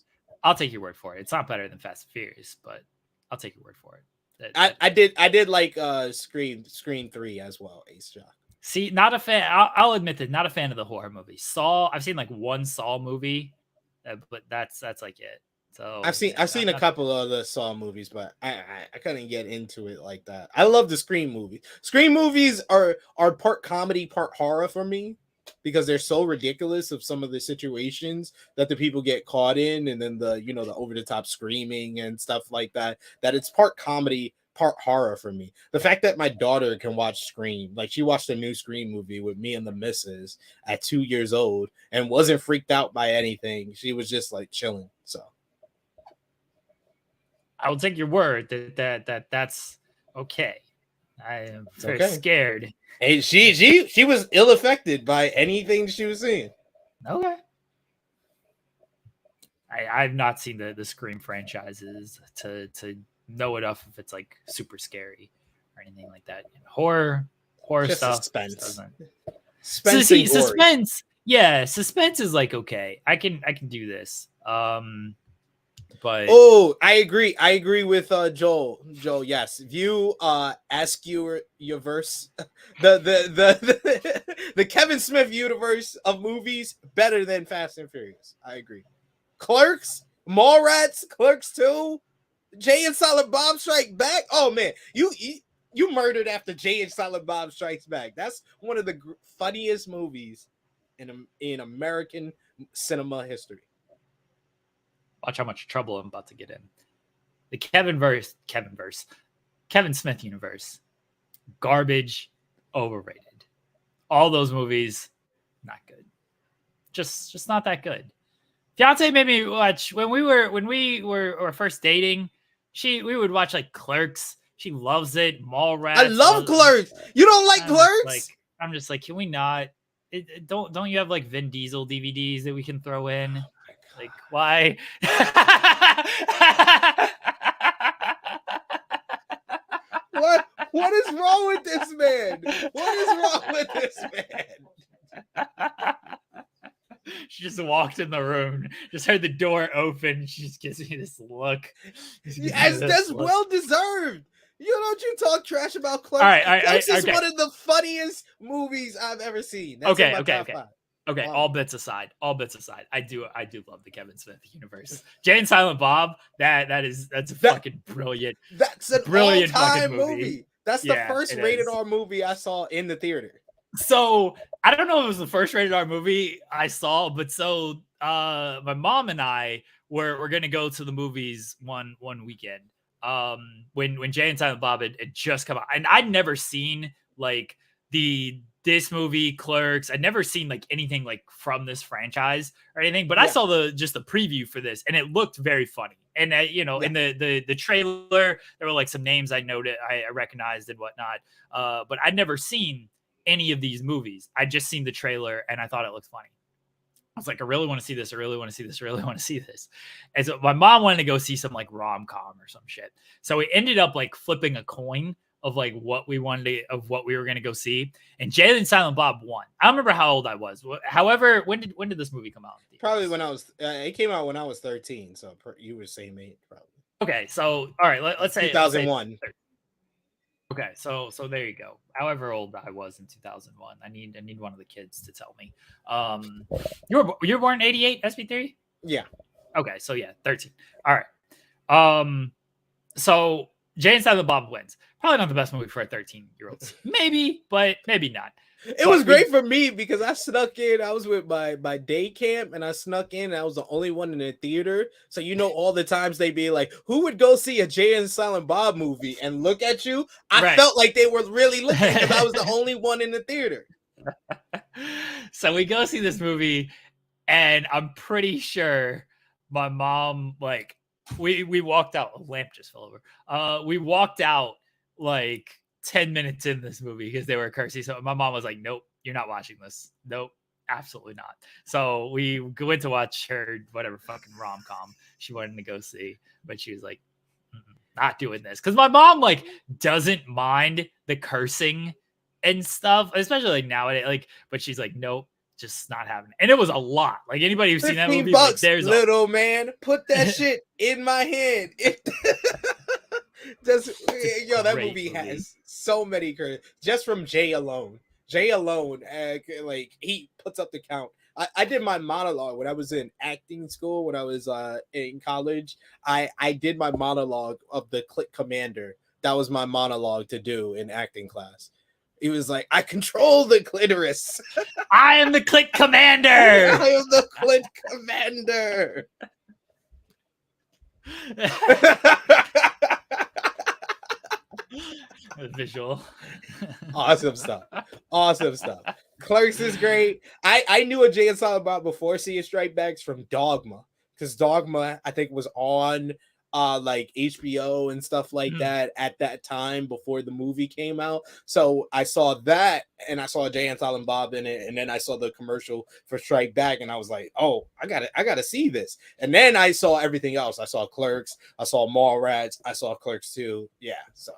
I'll take your word for it. It's not better than Fast and Furious, but I'll take your word for it. I did like Scream 3 as well, Ace Jock. See, not a fan. I'll admit that, not a fan of the horror movie. Saw. I've seen like one Saw movie, but that's like it. So I've seen a couple of the Saw movies, but I couldn't get into it like that. I love the Scream movies. Scream movies are part comedy, part horror for me, because they're so ridiculous of some of the situations that the people get caught in, and then the over the top screaming and stuff like that. That it's part comedy, part horror for me. The fact that my daughter can watch Scream, like she watched a new Scream movie with me and the missus at 2 years old and wasn't freaked out by anything. She was just like chilling. So I will take your word that's okay. I am very scared. And she was ill affected by anything she was seeing. Okay. I've not seen the Scream franchises to know enough if it's like super scary or anything like that. Horror just stuff. Suspense. Suspense. Yeah, suspense is like okay. I can do this. But I agree with Joel. Yes, view ask your verse, the Kevin Smith universe of movies better than Fast and Furious. I agree. Clerks, Mallrats, Clerks 2, Jay and Silent Bob Strike Back. Oh man, you murdered after Jay and Silent Bob Strikes Back. That's one of the funniest movies in American cinema history. Watch how much trouble I'm about to get in. The Kevin Smith universe, garbage, overrated. All those movies, not good. Just not that good. Fiance made me watch when we were first dating. We would watch like Clerks. She loves it. Mallrats. I love Clerks. You don't like Clerks? I'm just like, can we not? Don't you have like Vin Diesel DVDs that we can throw in? Like, why? What is wrong with this man? What is wrong with this man? She just walked in the room, just heard the door open. She just gives me this look. That's well deserved. Don't you talk trash about Clerks? All right, Clerks is one of the funniest movies I've ever seen. That's Okay, all bits aside, I do love the Kevin Smith universe. Jay and Silent Bob, that's a fucking brilliant. That's an brilliant all-time movie. That's the first rated R movie I saw in the theater. So I don't know if it was the first rated R movie I saw, but so my mom and I were gonna go to the movies one weekend. When Jay and Silent Bob had just come out, and I'd never seen like this movie, Clerks. I'd never seen like anything like from this franchise or anything, but I saw the preview for this and it looked very funny. And in the trailer, there were like some names I noted, I recognized and whatnot. But I'd never seen any of these movies. I just seen the trailer and I thought it looked funny. I was like, I really want to see this. I really want to see this. I really want to see this. And so my mom wanted to go see some like rom-com or some shit. So we ended up like flipping a coin of like what we were going to go see. And Jay and Silent Bob won. I don't remember how old I was. However, when did this movie come out? Probably when I was, it came out when I was 13. So you were the same age probably. Okay. So, all right, let's say 2001. Okay. So there you go. However old I was in 2001, I need one of the kids to tell me. You were born in 88, SB3? Yeah. Okay. So yeah, 13. All right. So Jay and Silent Bob wins. Probably not the best movie for a 13-year-old. Maybe, but maybe not. It was great for me because I snuck in. I was with my day camp and I snuck in. And I was the only one in the theater. So, all the times they'd be like, who would go see a Jay and Silent Bob movie and look at you? I felt like they were really looking because I was the only one in the theater. So we go see this movie and I'm pretty sure my mom, like, we walked out. A lamp just fell over. We walked out like 10 minutes in this movie because they were cursing. So my mom was like, nope, you're not watching this. Nope, absolutely not. So we went to watch her whatever fucking rom-com she wanted to go see, but she was like, not doing this. Because my mom like doesn't mind the cursing and stuff, especially like nowadays. Like, but she's like, nope, just not having it. And it was a lot. Like anybody who's seen that movie, bucks, like, there's little man, put that shit in my hand. That movie has so many credits just from Jay alone. Like he puts up the count. I did my monologue when I was in acting school. When I was in college, I did my monologue of the Click Commander. That was my monologue to do in acting class. He was like, I control the clitoris. I am the Click Commander. I am the Click Commander. Visual. Awesome stuff. Awesome stuff. Clerks is great. I knew a Jay and Silent Bob before seeing Strike Backs from Dogma, because Dogma I think was on like HBO and stuff like that at that time before the movie came out. So I saw that, and I saw Jay and Silent Bob in it, and then I saw the commercial for Strike Back, and I was like, oh, I gotta see this. And then I saw everything else. I saw Clerks, I saw Mallrats, I saw Clerks 2. Yeah, so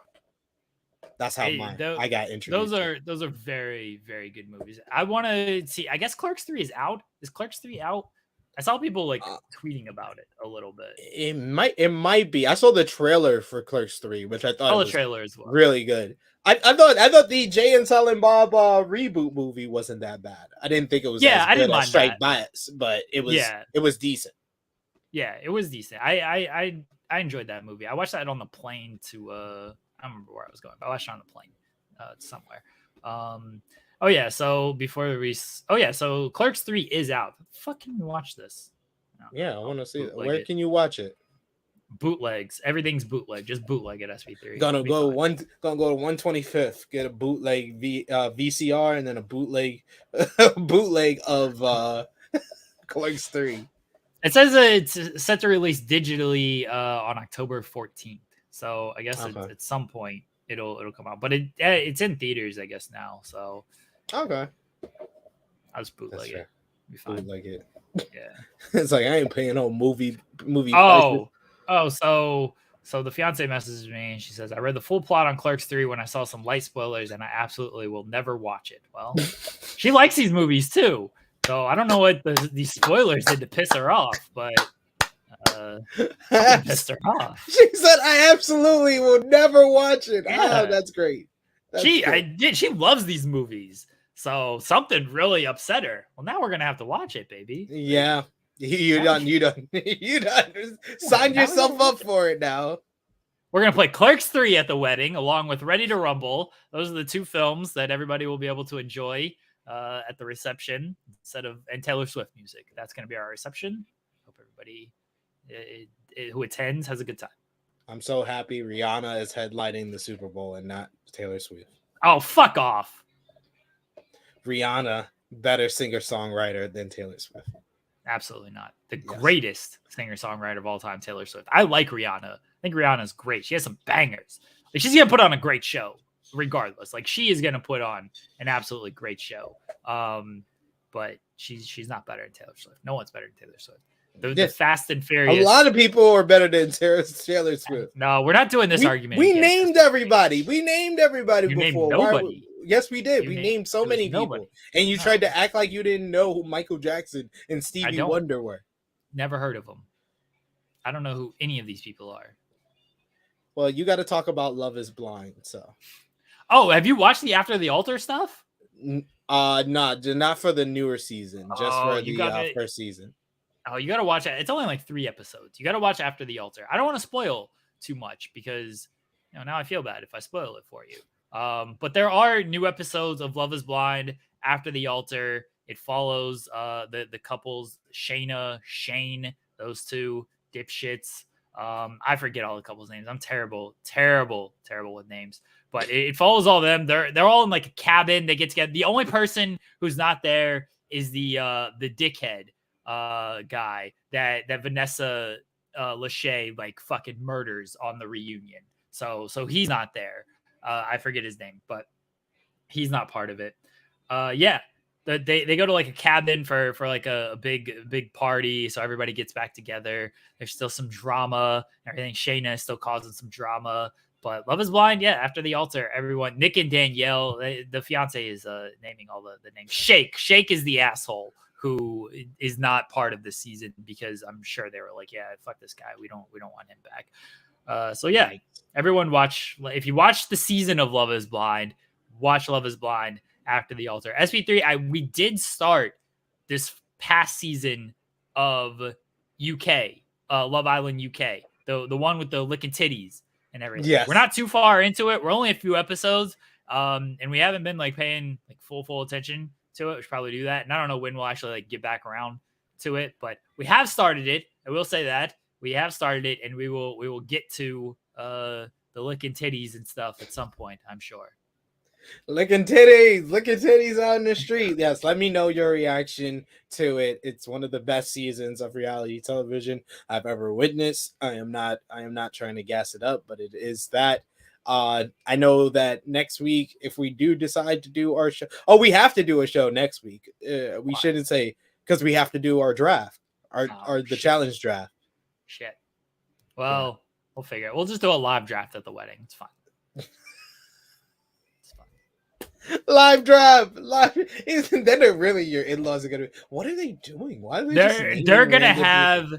that's how I got introduced. Those are very, very good movies. I want to see. I guess Clerks 3 is out. Is Clerks 3 out? I saw people like tweeting about it a little bit. It might be. I saw the trailer for Clerks 3, which I thought was trailer as well. Really good. I thought the Jay and Silent Bob reboot movie wasn't that bad. I didn't think it was I didn't mind Strike Backs, but it was decent. Yeah, it was decent. I enjoyed that movie. I watched that on the plane to I don't remember where I was going, but I watched it on the plane somewhere. So Clerks 3 is out. Fuck, can you watch this? I want to see it. Where can you watch it? Bootlegs. Everyth's bootleg. Just bootleg at SV3. Gonna go to 125th. Get a bootleg VCR and then a bootleg of Clerks 3. It says it's set to release digitally on October 14th. So I guess at some point it'll come out, but it's in theaters, I guess, now. So okay, I'll just bootleg it. Bootleg it. Yeah, it's like I ain't paying no movie. So the fiance messages me and she says, I read the full plot on Clerks 3 when I saw some light spoilers, and I absolutely will never watch it. Well, she likes these movies too, so I don't know what these spoilers did to piss her off, but. Pissed her off. She said, "I absolutely will never watch it." Yeah. Oh, that's great. She loves these movies, so something really upset her. Well, now we're gonna have to watch it, baby. Yeah, you done. Sign yourself up for it now. We're gonna play Clerks 3 at the wedding, along with Ready to Rumble. Those are the two films that everybody will be able to enjoy at the reception, and Taylor Swift music. That's gonna be our reception. Hope everybody who attends has a good time. I'm so happy Rihanna is headlining the Super Bowl and not Taylor Swift. Oh, fuck off. Rihanna, better singer-songwriter than Taylor Swift. Absolutely not. The greatest singer-songwriter of all time, Taylor Swift. I like Rihanna. I think Rihanna's great. She has some bangers. Like, she's going to put on a great show, regardless. Like, she is going to put on an absolutely great show. But she's not better than Taylor Swift. No one's better than Taylor Swift. The Fast and Furious. A lot of people are better than Taylor Swift. No, we're not doing this argument. We named everybody. We named everybody before. Named nobody. Yes, we did. We named so many people. Nobody. And you tried to act like you didn't know who Michael Jackson and Stevie Wonder were. Never heard of them. I don't know who any of these people are. Well, you got to talk about Love is Blind. So. Oh, have you watched the After the Altar stuff? Not for the newer season. Just for the first season. Oh, you got to watch it. It's only like 3 episodes. You got to watch After the Altar. I don't want to spoil too much because now I feel bad if I spoil it for you. But there are new episodes of Love is Blind, After the Altar. It follows the couples, Shane, those two dipshits. I forget all the couples' names. I'm terrible with names. But it follows all of them. They're all in like a cabin. They get together. The only person who's not there is the dickhead guy that Vanessa Lachey like fucking murders on the reunion. So he's not there. I forget his name, but he's not part of it. They go to like a cabin for like a big party, so everybody gets back together. There's still some drama and everything. Shayna is still causing some drama, but Love is Blind, After the Altar, everyone, Nick and Danielle, the fiance is naming all the names. Shake is the asshole who is not part of this season because I'm sure they were like, yeah, fuck this guy. We don't want him back. Everyone watch. If you watch the season of Love is Blind, watch Love is Blind After the Altar. SP3, we did start this past season of UK, Love Island UK, the one with the licking titties and everything. Yes. We're not too far into it. We're only a few episodes, and we haven't been like paying like full attention to it. We should probably do that. And I don't know when we'll actually like get back around to it, but we have started it. I will say that we have started it, and we will get to the licking titties and stuff at some point, I'm sure. Licking titties out in the street. Yes, let me know your reaction to it. It's one of the best seasons of reality television I've ever witnessed. I am not trying to gas it up, but it is that. I know that next week, if we do decide to do our show, we have to do a show next week. We shouldn't say, because we have to do our draft, the challenge draft. Shit. Well, we'll figure it. We'll just do a live draft at the wedding. It's fine. Live draft, live. Then really your in-laws are gonna be, what are they doing? Why are they're gonna have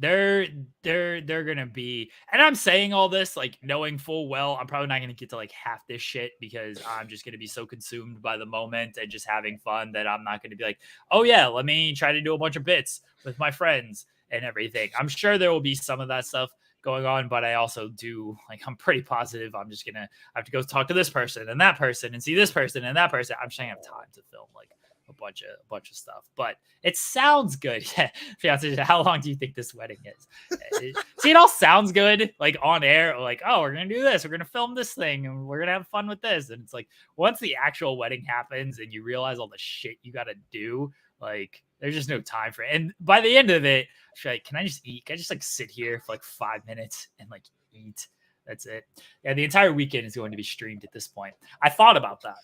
they're gonna be, and I'm saying all this like knowing full well I'm probably not gonna get to like half this shit because I'm just gonna be so consumed by the moment and just having fun that I'm not gonna be like, oh yeah, let me try to do a bunch of bits with my friends and everything. I'm sure there will be some of that stuff going on, but I also do I'm pretty positive I'm just gonna have to go talk to this person and that person and see this person and that person. I'm just gonna have time to film like a bunch of stuff, but it sounds good. Yeah, fiance, how long do you think this wedding is? See, it all sounds good like on air, like, oh, we're gonna do this, we're gonna film this thing, and we're gonna have fun with this. And it's like once the actual wedding happens and you realize all the shit you gotta do, like there's just no time for it. And by the end of it, like, can I just eat? Can I just like sit here for like 5 minutes and like eat? That's it. Yeah, the entire weekend is going to be streamed at this point. I thought about that.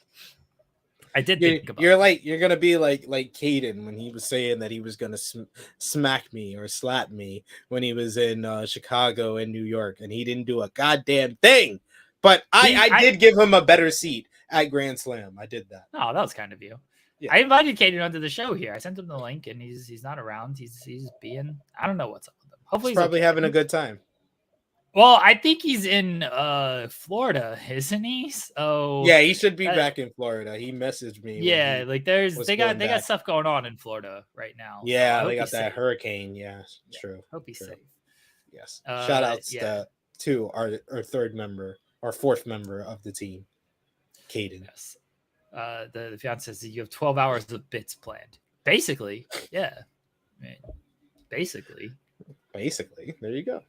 I did think about you're gonna be like Caden when he was saying that he was gonna smack me or slap me when he was in Chicago and New York, and he didn't do a goddamn thing. But I did give him a better seat at Grand Slam. I did that. Oh, that was kind of you. Yeah. I invited Caden onto the show here. I sent him the link, and he's not around. He's being, I don't know what's up with him. Hopefully, he's probably having a good time. Well, I think he's in Florida, isn't he? So yeah, he should be back in Florida. He messaged me. Yeah, like they got stuff going on in Florida right now. Yeah, so they got that hurricane. Yeah, true. Hope he's safe. Yes. Shout outs to our third member, our fourth member of the team, Caden. Yes. The fiance says you have 12 hours of bits planned. Basically, yeah. I mean, basically, there you go.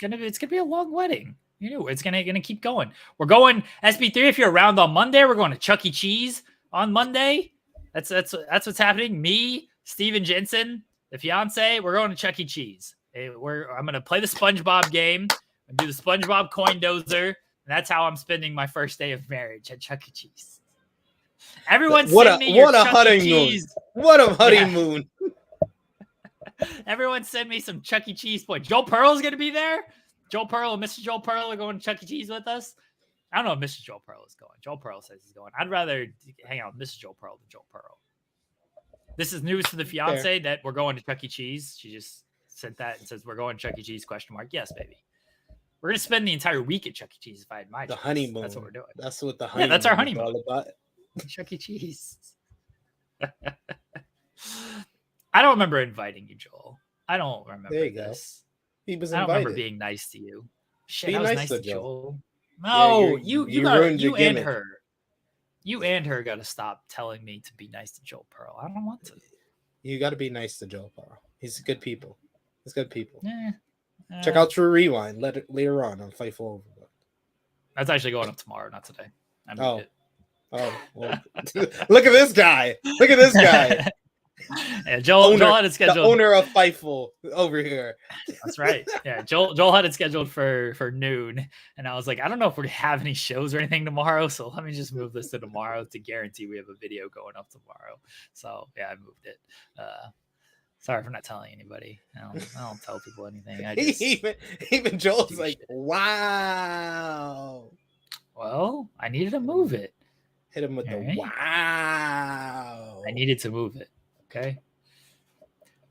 It's gonna be a long wedding. You know, it's gonna keep going. We're going SB3. If you're around on Monday, we're going to Chuck E. Cheese on Monday. That's what's happening. Me, Steven Jensen, the fiance, we're going to Chuck E. Cheese. I'm gonna play the SpongeBob game and do the SpongeBob coin dozer. And that's how I'm spending my first day of marriage at Chuck E. Cheese. Everyone send me your Chuck E. Cheese. What a honeymoon. Yeah. Everyone send me some Chuck E. Cheese points. Joel Pearl is going to be there. Joel Pearl and Mr. Joel Pearl are going to Chuck E. Cheese with us. I don't know if Mr. Joel Pearl is going. Joel Pearl says he's going. I'd rather hang out with Mrs. Joel Pearl than Joel Pearl. This is news for the fiance that we're going to Chuck E. Cheese. She just sent that and says we're going to Chuck E. Cheese ? Yes, baby. We're going to spend the entire week at Chuck E. Cheese if I had my choice. Honeymoon. That's what we're doing. That's what the honeymoon. Yeah, that's our honeymoon. All about. Chuck E. Cheese. I don't remember inviting you, Joel. I don't remember this. He was invited. I don't remember being nice to you. Shit, I was nice to Joel. No, you and her. You and her got to stop telling me to be nice to Joel Pearl. I don't want to. You got to be nice to Joel Pearl. He's good people. Check out True Rewind later on Fightful Overlook. That's actually going up tomorrow, not today. I moved it. Oh, well, look at this guy. Yeah, Joel had it scheduled. The owner of Fightful over here. That's right. Yeah, Joel had it scheduled for noon, and I was like, I don't know if we have any shows or anything tomorrow, so let me just move this to tomorrow to guarantee we have a video going up tomorrow. So yeah, I moved it. Sorry for not telling anybody. I don't tell people anything. I just even Joel's like, wow. Well, I needed to move it. Hit him with wow. I needed to move it. Okay.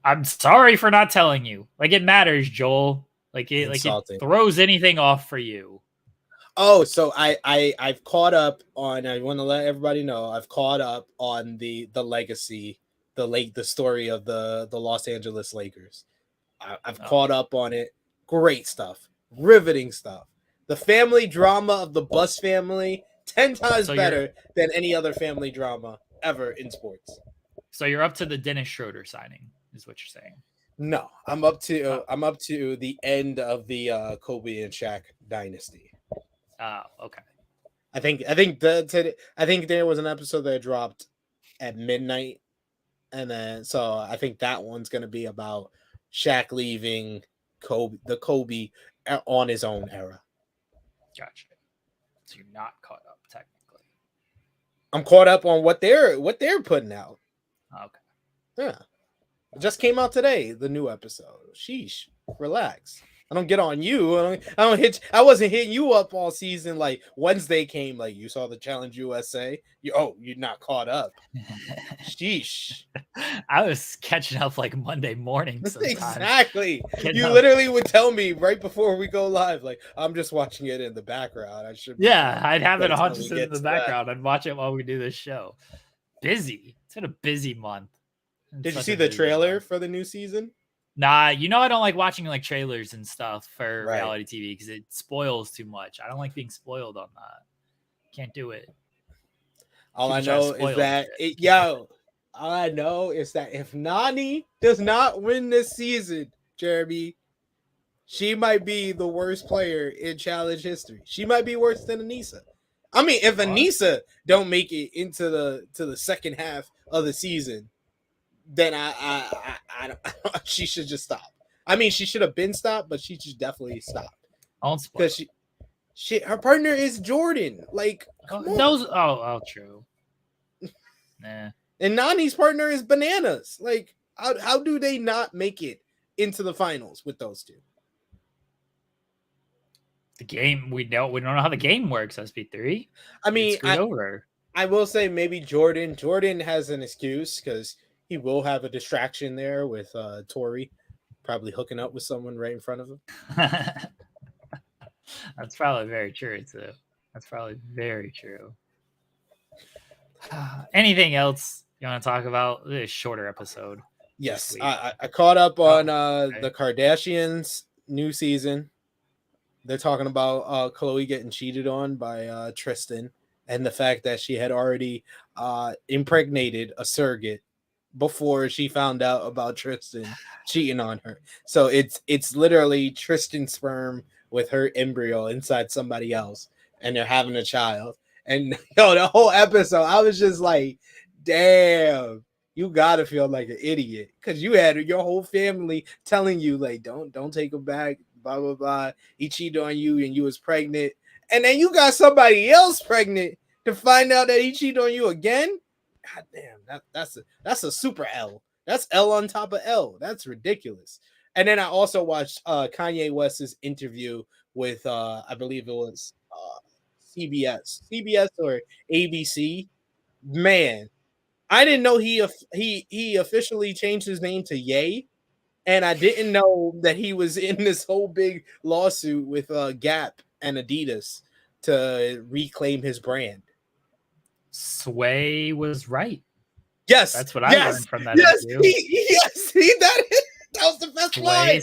I'm sorry for not telling you. Like it matters, Joel. It throws anything off for you. Oh, so I've caught up on. I want to let everybody know I've caught up on the legacy, the story of the Los Angeles Lakers. I've caught up on it. Great stuff, riveting stuff. The family drama of the Bus family, 10 times better than any other family drama ever in sports. So you're up to the Dennis Schroeder signing, is what you're saying? No, I'm up to the end of the Kobe and Shaq dynasty. Oh, okay. I think there was an episode that dropped at midnight, and then so I think that one's gonna be about Shaq leaving Kobe on his own era. Gotcha. So you're not caught up technically. I'm caught up on what they're putting out. Okay. Yeah, it just came out today. The new episode. Sheesh, relax. I don't get on you. I wasn't hitting you up all season. Like Wednesday came, like you saw the Challenge USA. You're not caught up. Sheesh. I was catching up like Monday morning. Sometimes. Exactly. You literally would tell me right before we go live, like I'm just watching it in the background. I should. Yeah, I'd have it 100% in the background. I'd watch it while we do this show. Busy. It's been a busy month. Did you see the trailer for the new season? Nah, I don't like watching like trailers and stuff for reality TV because it spoils too much. I don't like being spoiled on that. Can't do it. All I know is that if Nani does not win this season, Jeremy, she might be the worst player in challenge history. She might be worse than Anissa. I mean, if Anissa don't make it into the second half of the season, then I she should just stop. I mean, she should have been stopped, but she should definitely stop. Because her partner is Jordan. Like true. Nah. And Nani's partner is Bananas. Like, how do they not make it into the finals with those two? The game we don't know how the game works. SB3. I mean, I will say maybe Jordan has an excuse because he will have a distraction there with Tori probably hooking up with someone right in front of him. That's probably very true too. That's probably very true. Anything else you want to talk about? This shorter episode. Yes, I caught up on the Kardashians' new season. They're talking about Khloe getting cheated on by Tristan and the fact that she had already impregnated a surrogate before she found out about Tristan cheating on her. So it's literally Tristan's sperm with her embryo inside somebody else, and they're having a child. And the whole episode, I was just like, damn, you gotta feel like an idiot because you had your whole family telling you like, don't take him back, blah blah blah. He cheated on you and you was pregnant, and then you got somebody else pregnant to find out that he cheated on you again. God damn, that's a super L. That's L on top of L. That's ridiculous. And then I also watched Kanye West's interview with I believe it was CBS or ABC. Man, I didn't know he officially changed his name to Ye, and I didn't know that he was in this whole big lawsuit with Gap and Adidas to reclaim his brand. Sway was right. Yes, that's what I learned from that interview. That was the best line.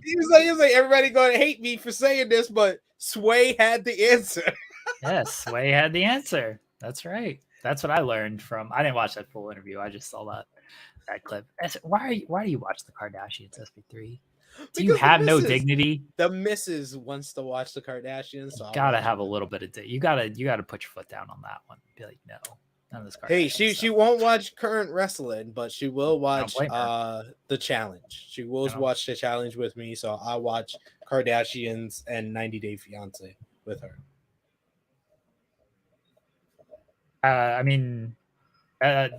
He was like, everybody going to hate me for saying this, but Sway had the answer. Yes, Sway had the answer. That's right. That's what I learned from. I didn't watch that full interview. I just saw that clip. Why do you watch the Kardashians, SB3? Do you have no dignity? The missus wants to watch the Kardashians. So gotta have a little bit of you gotta put your foot down on that one. Be like, no, none of this. Hey, she won't watch current wrestling, but she will watch the challenge. She will watch the challenge with me. So I watch Kardashians and 90 Day Fiance with her. I mean,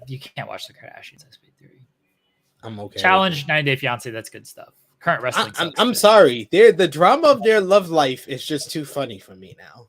you can't watch the Kardashians, SB3. I'm okay. Challenge 90 Day Fiance. That's good stuff. Current wrestling. I'm sorry. The drama of their love life is just too funny for me now.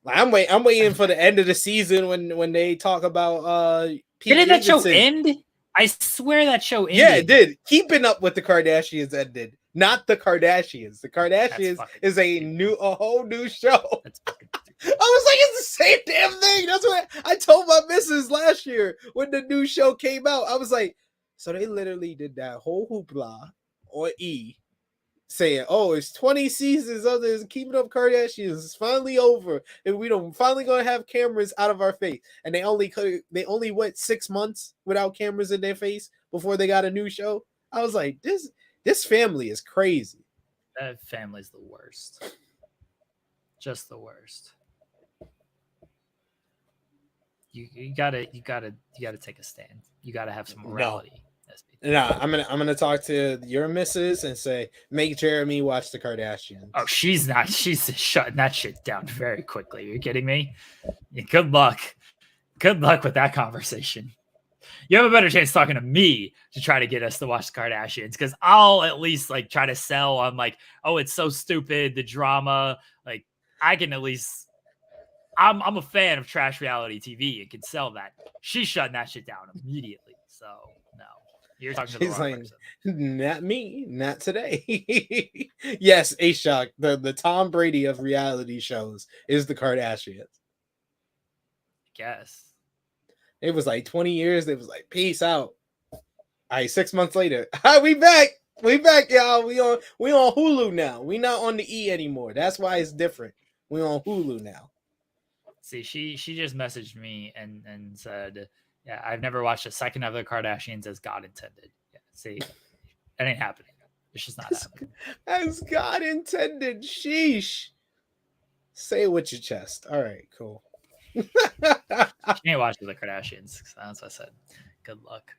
Like, I'm waiting for the end of the season when they talk about Didn't that show end? I swear that show ended. Yeah, it did. Keeping Up with the Kardashians ended. Not the Kardashians. The Kardashians is a whole new show. I was like, it's the same damn thing. That's what I told my missus last year when the new show came out. I was like, so they literally did that whole hoopla on E, saying, "Oh, it's 20 seasons of this Keeping Up Kardashians. It's finally over, and we don't finally gonna have cameras out of our face." And they only went 6 months without cameras in their face before they got a new show. I was like, this family is crazy. That family's the worst. Just the worst. You gotta take a stand. You gotta have some morality. No, I'm gonna talk to your missus and say, make Jeremy watch the Kardashians. Oh, she's shutting that shit down very quickly. Are you kidding me? Good luck. Good luck with that conversation. You have a better chance talking to me to try to get us to watch the Kardashians, because I'll at least like try to sell on like, oh, it's so stupid, the drama. Like, I can at least, I'm a fan of trash reality TV and can sell that. She's shutting that shit down immediately. So no, you're talking to the wrong person. Not me, not today. Yes, A-Shock, the Tom Brady of reality shows is the Kardashians. I guess. It was like 20 years. It was like, peace out. All right, 6 months later, we back. We back, y'all. We on Hulu now. We not on the E anymore. That's why it's different. We on Hulu now. See, she just messaged me and said, yeah, I've never watched a second of the Kardashians as God intended. Yeah, see, that ain't happening. It's just not happening. As God intended. Sheesh. Say it with your chest. All right, cool. She ain't watching the Kardashians. That's what I said. Good luck.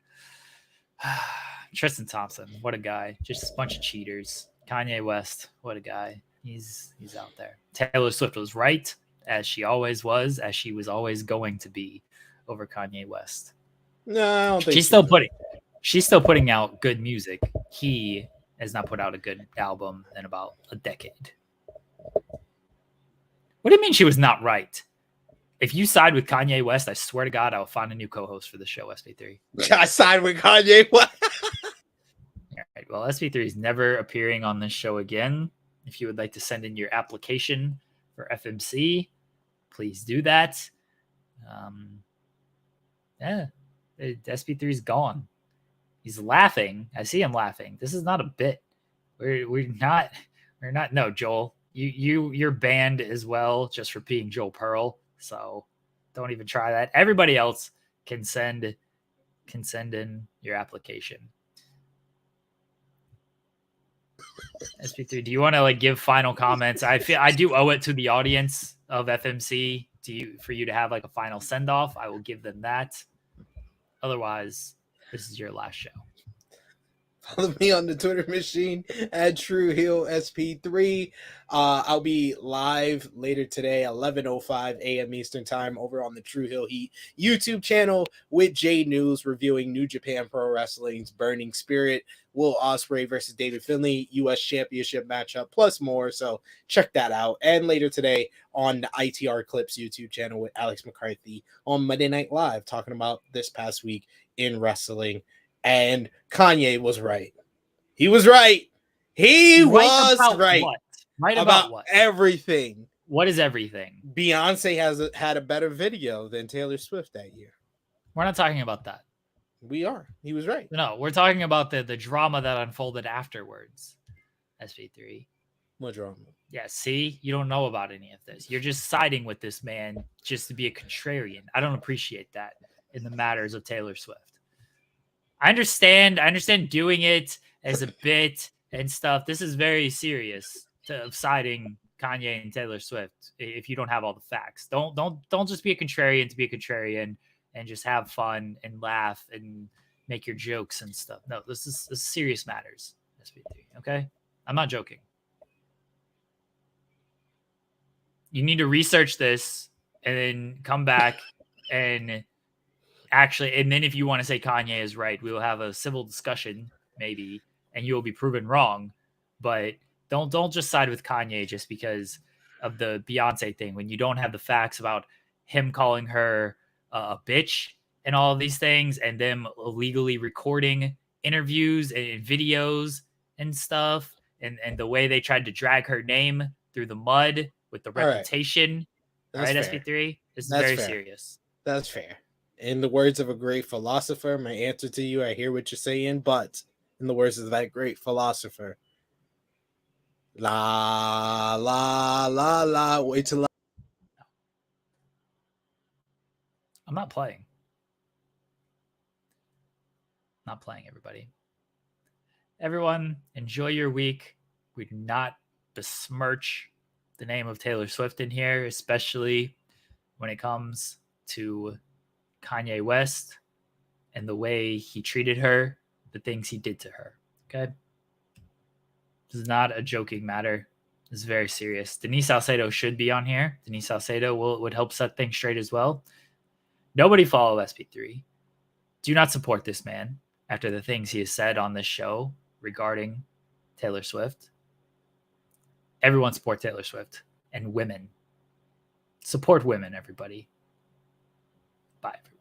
Tristan Thompson, what a guy. Just a bunch of cheaters. Kanye West, what a guy. He's out there. Taylor Swift was right, as she always was, as she was always going to be over Kanye West. No, I don't think she's still putting out good music. He has not put out a good album in about a decade. What do you mean she was not right? If you side with Kanye West, I swear to God, I'll find a new co-host for the show, SB3. I side with Kanye West. All right. Well, SB3 is never appearing on this show again. If you would like to send in your application for FMC, please do that. Yeah, SB3 is gone. He's laughing. I see him laughing. This is not a bit. We're not. No, Joel, you're banned as well just for being Joel Pearl. So don't even try that. Everybody else can send in your application. SP3, do you want to like give final comments? I feel I do owe it to the audience of FMC for you to have like a final send off. I will give them that. Otherwise, this is your last show. Follow me on the Twitter machine at TrueHillSP3. I'll be live later today, 11:05 a.m. Eastern Time, over on the True Hill Heat YouTube channel with Jade News reviewing New Japan Pro Wrestling's Burning Spirit, Will Ospreay versus David Finlay U.S. Championship matchup, plus more. So check that out. And later today on the ITR Clips YouTube channel with Alex McCarthy on Monday Night Live, talking about this past week in wrestling. And Kanye was right. He was right. He was right. What? Right about what? Everything. What is everything? Beyonce had a better video than Taylor Swift that year. We're not talking about that. We are. He was right. No, we're talking about the drama that unfolded afterwards. SV3. What drama? Yeah, see? You don't know about any of this. You're just siding with this man just to be a contrarian. I don't appreciate that in the matters of Taylor Swift. I understand doing it as a bit and stuff. This is very serious of siding Kanye and Taylor Swift if you don't have all the facts. Don't just be a contrarian to be a contrarian and just have fun and laugh and make your jokes and stuff. No, this is serious matters. SB3, okay? I'm not joking. You need to research this and then come back and and then if you want to say Kanye is right, we will have a civil discussion maybe, and you will be proven wrong. But don't just side with Kanye just because of the Beyonce thing when you don't have the facts about him calling her a bitch and all of these things, and them illegally recording interviews and videos and stuff, and the way they tried to drag her name through the mud with the reputation. All right, SP3, this is very serious. That's fair. In the words of a great philosopher, my answer to you, I hear what you're saying, but in the words of that great philosopher, la, la, la, la, wait till I'm not playing. Not playing, everybody. Everyone, enjoy your week. We do not besmirch the name of Taylor Swift in here, especially when it comes to Kanye West and the way he treated her, the things he did to her. Okay. This is not a joking matter. This is very serious. Denise Salcedo should be on here. Denise Salcedo would help set things straight as well. Nobody follow SP3. Do not support this man after the things he has said on this show regarding Taylor Swift. Everyone support Taylor Swift and women. Support women, everybody. Bye, everyone.